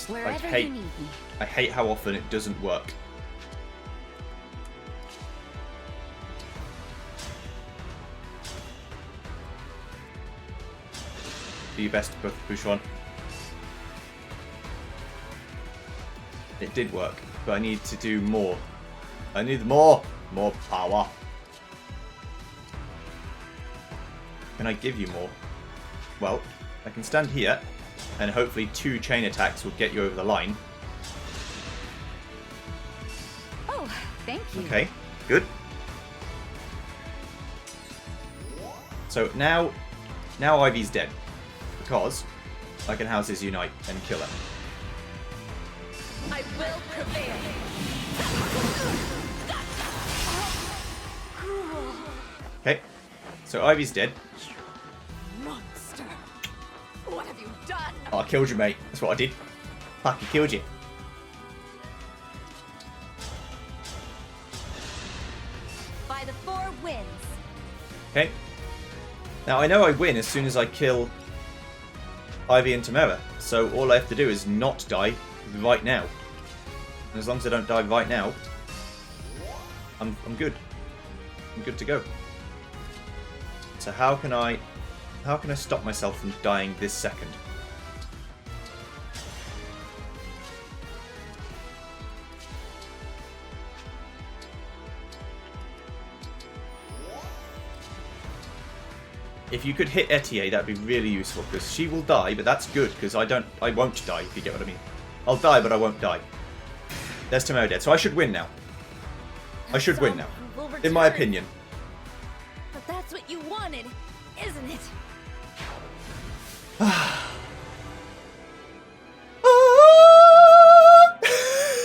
Wherever you need me. I hate how often it doesn't work. Do your best, Bouchon. It did work, but I need to do more. I need more! More power. Can I give you more? Well, I can stand here, and hopefully 2 chain attacks will get you over the line. Oh, thank you. Okay, good. So now Ivy's dead. Because I can Houses Unite and kill her. I will prevail. Okay, so Ivy's dead. Monster! What have you done? Oh, I killed you, mate. That's what I did. Fucking killed you. By the 4 winds. Okay. Now I know I win as soon as I kill Ivy and Tamara, so all I have to do is not die right now. And as long as I don't die right now, I'm good. I'm good to go. So how can I stop myself from dying this second? If you could hit Etier, that'd be really useful, because she will die, but that's good, because I won't die, if you get what I mean. I'll die, but I won't die. There's Tamara dead, so I should win now. I should win now, in my opinion. But that's what you wanted, isn't it?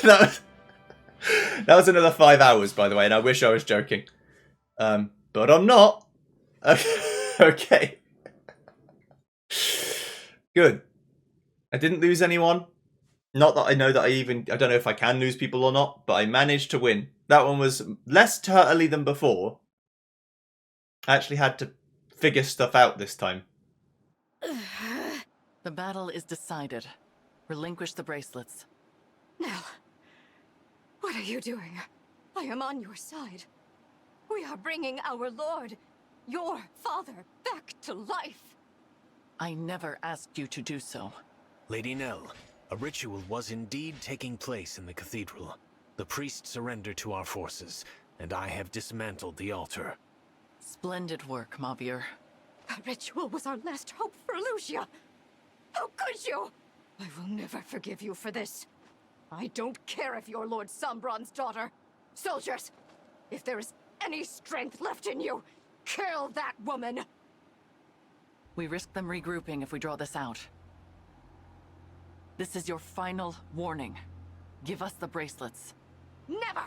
That was another 5 hours, by the way, and I wish I was joking. But I'm not. Okay. Good. I didn't lose anyone. Not that I know that I don't know if I can lose people or not, but I managed to win. That one was less turtly than before. I actually had to figure stuff out this time. The battle is decided. Relinquish the bracelets. Nell, what are you doing? I am on your side. We are bringing our lord, your father, back to life. I never asked you to do so. Lady Nell, a ritual was indeed taking place in the cathedral. The priest surrendered to our forces, and I have dismantled the altar. Splendid work, Mavier. That ritual was our last hope for Elusia. How could you? I will never forgive you for this. I don't care if you're Lord Sombron's daughter. Soldiers, if there is any strength left in you, kill that woman! We risk them regrouping if we draw this out. This is your final warning. Give us the bracelets. Never!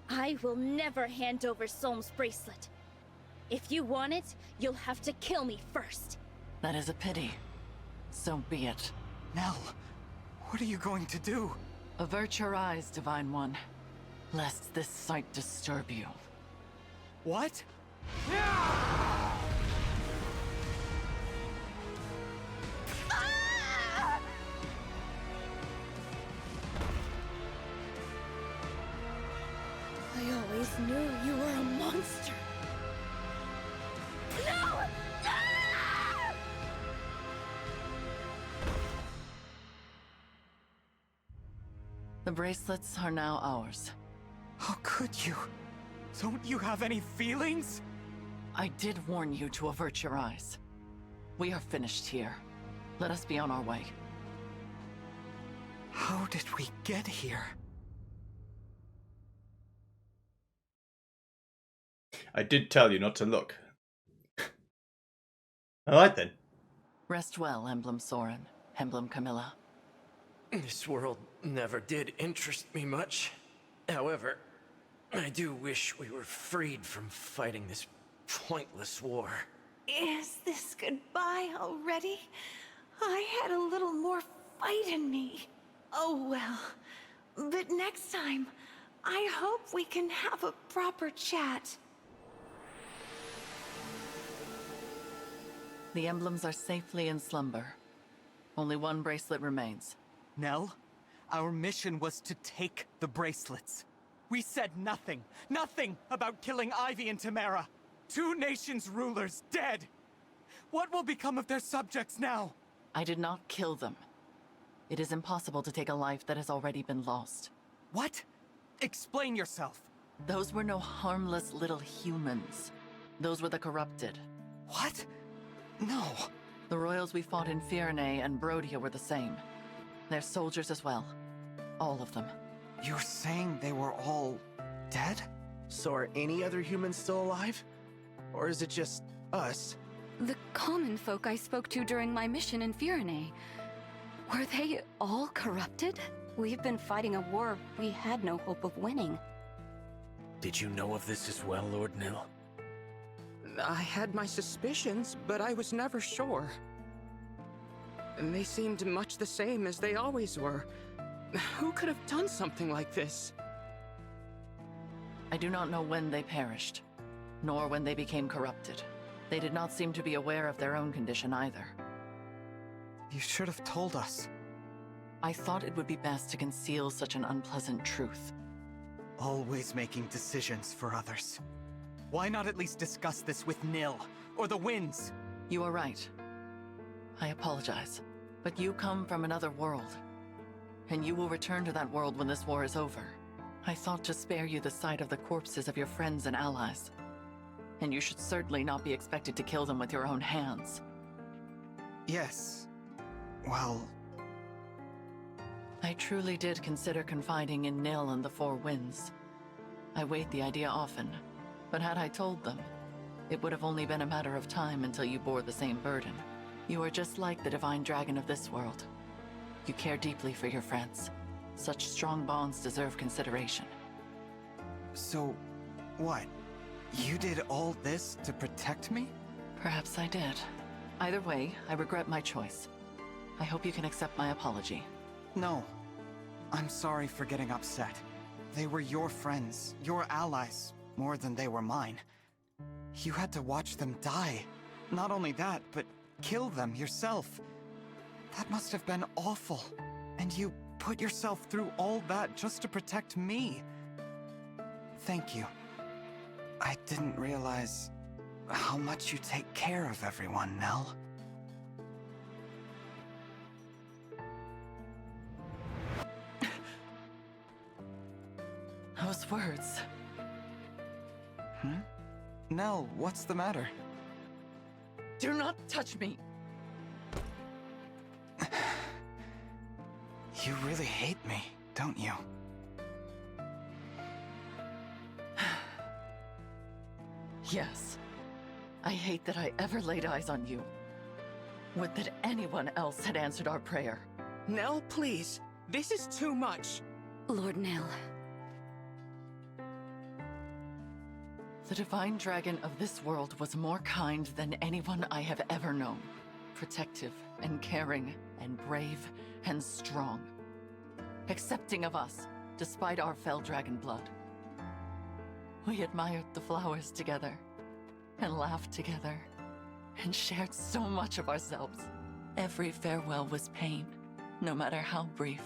I will never hand over Solm's bracelet. If you want it, you'll have to kill me first. That is a pity. So be it. Nell, what are you going to do? Avert your eyes, Divine One, lest this sight disturb you. What? I always knew you were a monster. No! Ah! The bracelets are now ours. How could you? Don't you have any feelings? I did warn you to avert your eyes. We are finished here. Let us be on our way. How did we get here? I did tell you not to look. Alright then. Rest well, Emblem Soren, Emblem Camilla. This world never did interest me much. However, I do wish we were freed from fighting this pointless war. Is this goodbye already? I had a little more fight in me. Oh well. But next time, I hope we can have a proper chat. The emblems are safely in slumber. Only one bracelet remains. Nell, our mission was to take the bracelets. We said nothing about killing Ivy and Tamara. 2 nations' rulers dead. What will become of their subjects now? I did not kill them. It is impossible to take a life that has already been lost. What? Explain yourself. Those were no harmless little humans. Those were the corrupted. What? No. The royals we fought in Firenze and Brodia were the same. They're soldiers as well. All of them. You're saying they were all dead? So are any other humans still alive? Or is it just us? The common folk I spoke to during my mission in Firenze. Were they all corrupted? We've been fighting a war we had no hope of winning. Did you know of this as well, Lord Nil? I had my suspicions, but I was never sure. And they seemed much the same as they always were. Who could have done something like this? I do not know when they perished, nor when they became corrupted. They did not seem to be aware of their own condition either. You should have told us. I thought it would be best to conceal such an unpleasant truth. Always making decisions for others. Why not at least discuss this with Nil, or the Winds? You are right. I apologize. But you come from another world. And you will return to that world when this war is over. I thought to spare you the sight of the corpses of your friends and allies. And you should certainly not be expected to kill them with your own hands. Yes. Well... I truly did consider confiding in Nil and the Four Winds. I weighed the idea often, but had I told them, it would have only been a matter of time until you bore the same burden. You are just like the divine dragon of this world. You care deeply for your friends. Such strong bonds deserve consideration. So, what? You did all this to protect me? Perhaps I did. Either way, I regret my choice. I hope you can accept my apology. No. I'm sorry for getting upset. They were your friends, your allies, more than they were mine. You had to watch them die. Not only that, but kill them yourself. That must have been awful. And you put yourself through all that just to protect me. Thank you. I didn't realize how much you take care of everyone, Nell. Those words. Nell, what's the matter? Do not touch me! You really hate me, don't you? Yes. I hate that I ever laid eyes on you. Would that anyone else had answered our prayer. Nell, please. This is too much. Lord Nil. The divine dragon of this world was more kind than anyone I have ever known. Protective and caring and brave and strong. Accepting of us, despite our fell dragon blood. We admired the flowers together, and laughed together, and shared so much of ourselves. Every farewell was pain, no matter how brief.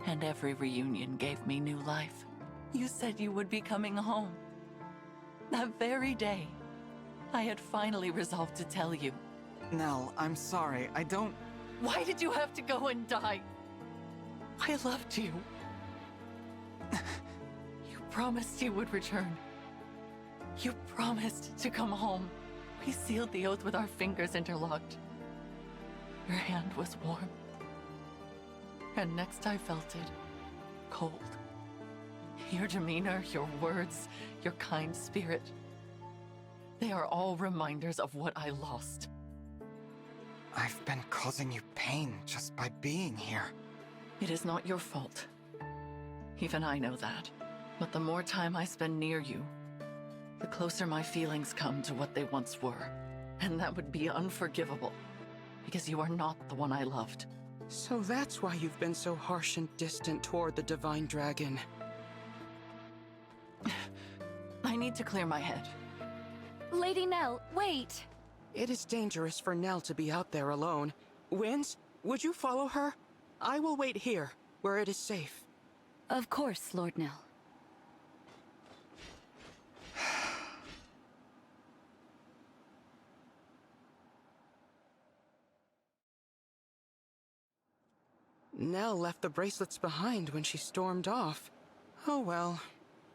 And every reunion gave me new life. You said you would be coming home. That very day, I had finally resolved to tell you. Nell, I'm sorry. I don't... Why did you have to go and die? I loved you. You promised you would return. You promised to come home. We sealed the oath with our fingers interlocked. Your hand was warm. And next I felt it, cold. Your demeanor, your words, your kind spirit. They are all reminders of what I lost. I've been causing you pain just by being here. It is not your fault. Even I know that. But the more time I spend near you, the closer my feelings come to what they once were. And that would be unforgivable, because you are not the one I loved. So that's why you've been so harsh and distant toward the Divine Dragon. I need to clear my head. Lady Nell, wait! It is dangerous for Nell to be out there alone. Winds, would you follow her? I will wait here, where it is safe. Of course, Lord Nell. Nell left the bracelets behind when she stormed off. Oh well.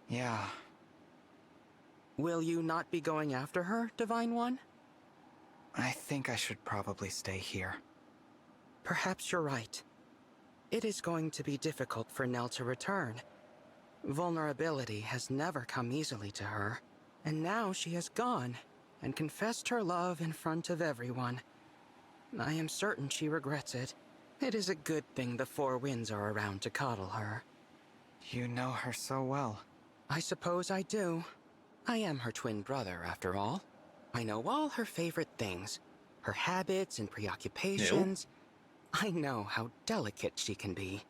Yeah. Will you not be going after her, Divine One? I think I should probably stay here. Perhaps you're right. It is going to be difficult for Nell to return. Vulnerability has never come easily to her, and now she has gone and confessed her love in front of everyone. I am certain she regrets it. It is a good thing the Four Winds are around to coddle her. You know her so well. I suppose I do. I am her twin brother, after all. I know all her favorite things, her habits and preoccupations. I know how delicate she can be.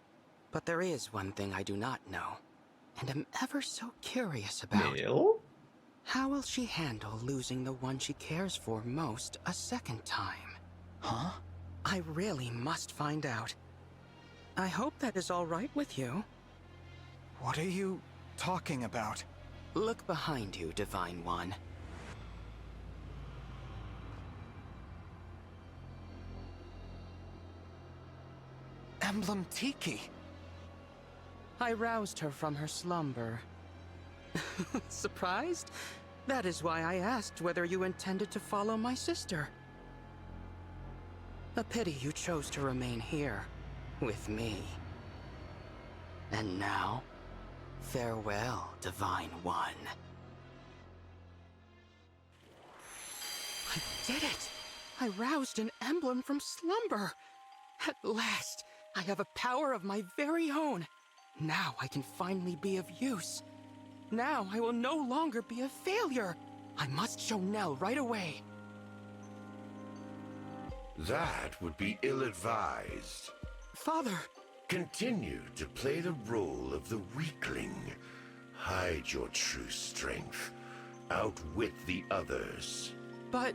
But there is one thing I do not know, and am ever so curious about. How will she handle losing the one she cares for most a second time? Huh? I really must find out. I hope that is all right with you. What are you talking about? Look behind you, Divine One. Emblem Tiki. I roused her from her slumber. Surprised? That is why I asked whether you intended to follow my sister. A pity you chose to remain here, with me. And now, farewell, Divine One. I did it! I roused an emblem from slumber! At last, I have a power of my very own. Now I can finally be of use. Now I will no longer be a failure. I must show Nell right away. That would be ill-advised. Father! Continue to play the role of the weakling. Hide your true strength. Outwit the others. But...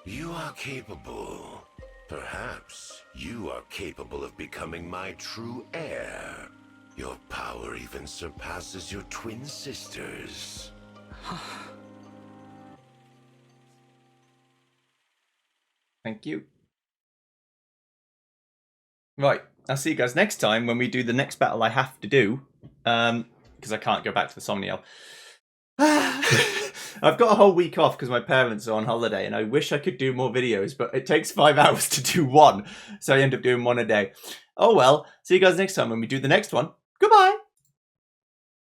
You are capable. Perhaps you are capable of becoming my true heir. Your power even surpasses your twin sisters. Thank you. Right, I'll see you guys next time when we do the next battle I have to do. Because I can't go back to the Somniel. I've got a whole week off because my parents are on holiday and I wish I could do more videos, but it takes 5 hours to do one. So I end up doing one a day. Oh well, see you guys next time when we do the next one. Goodbye!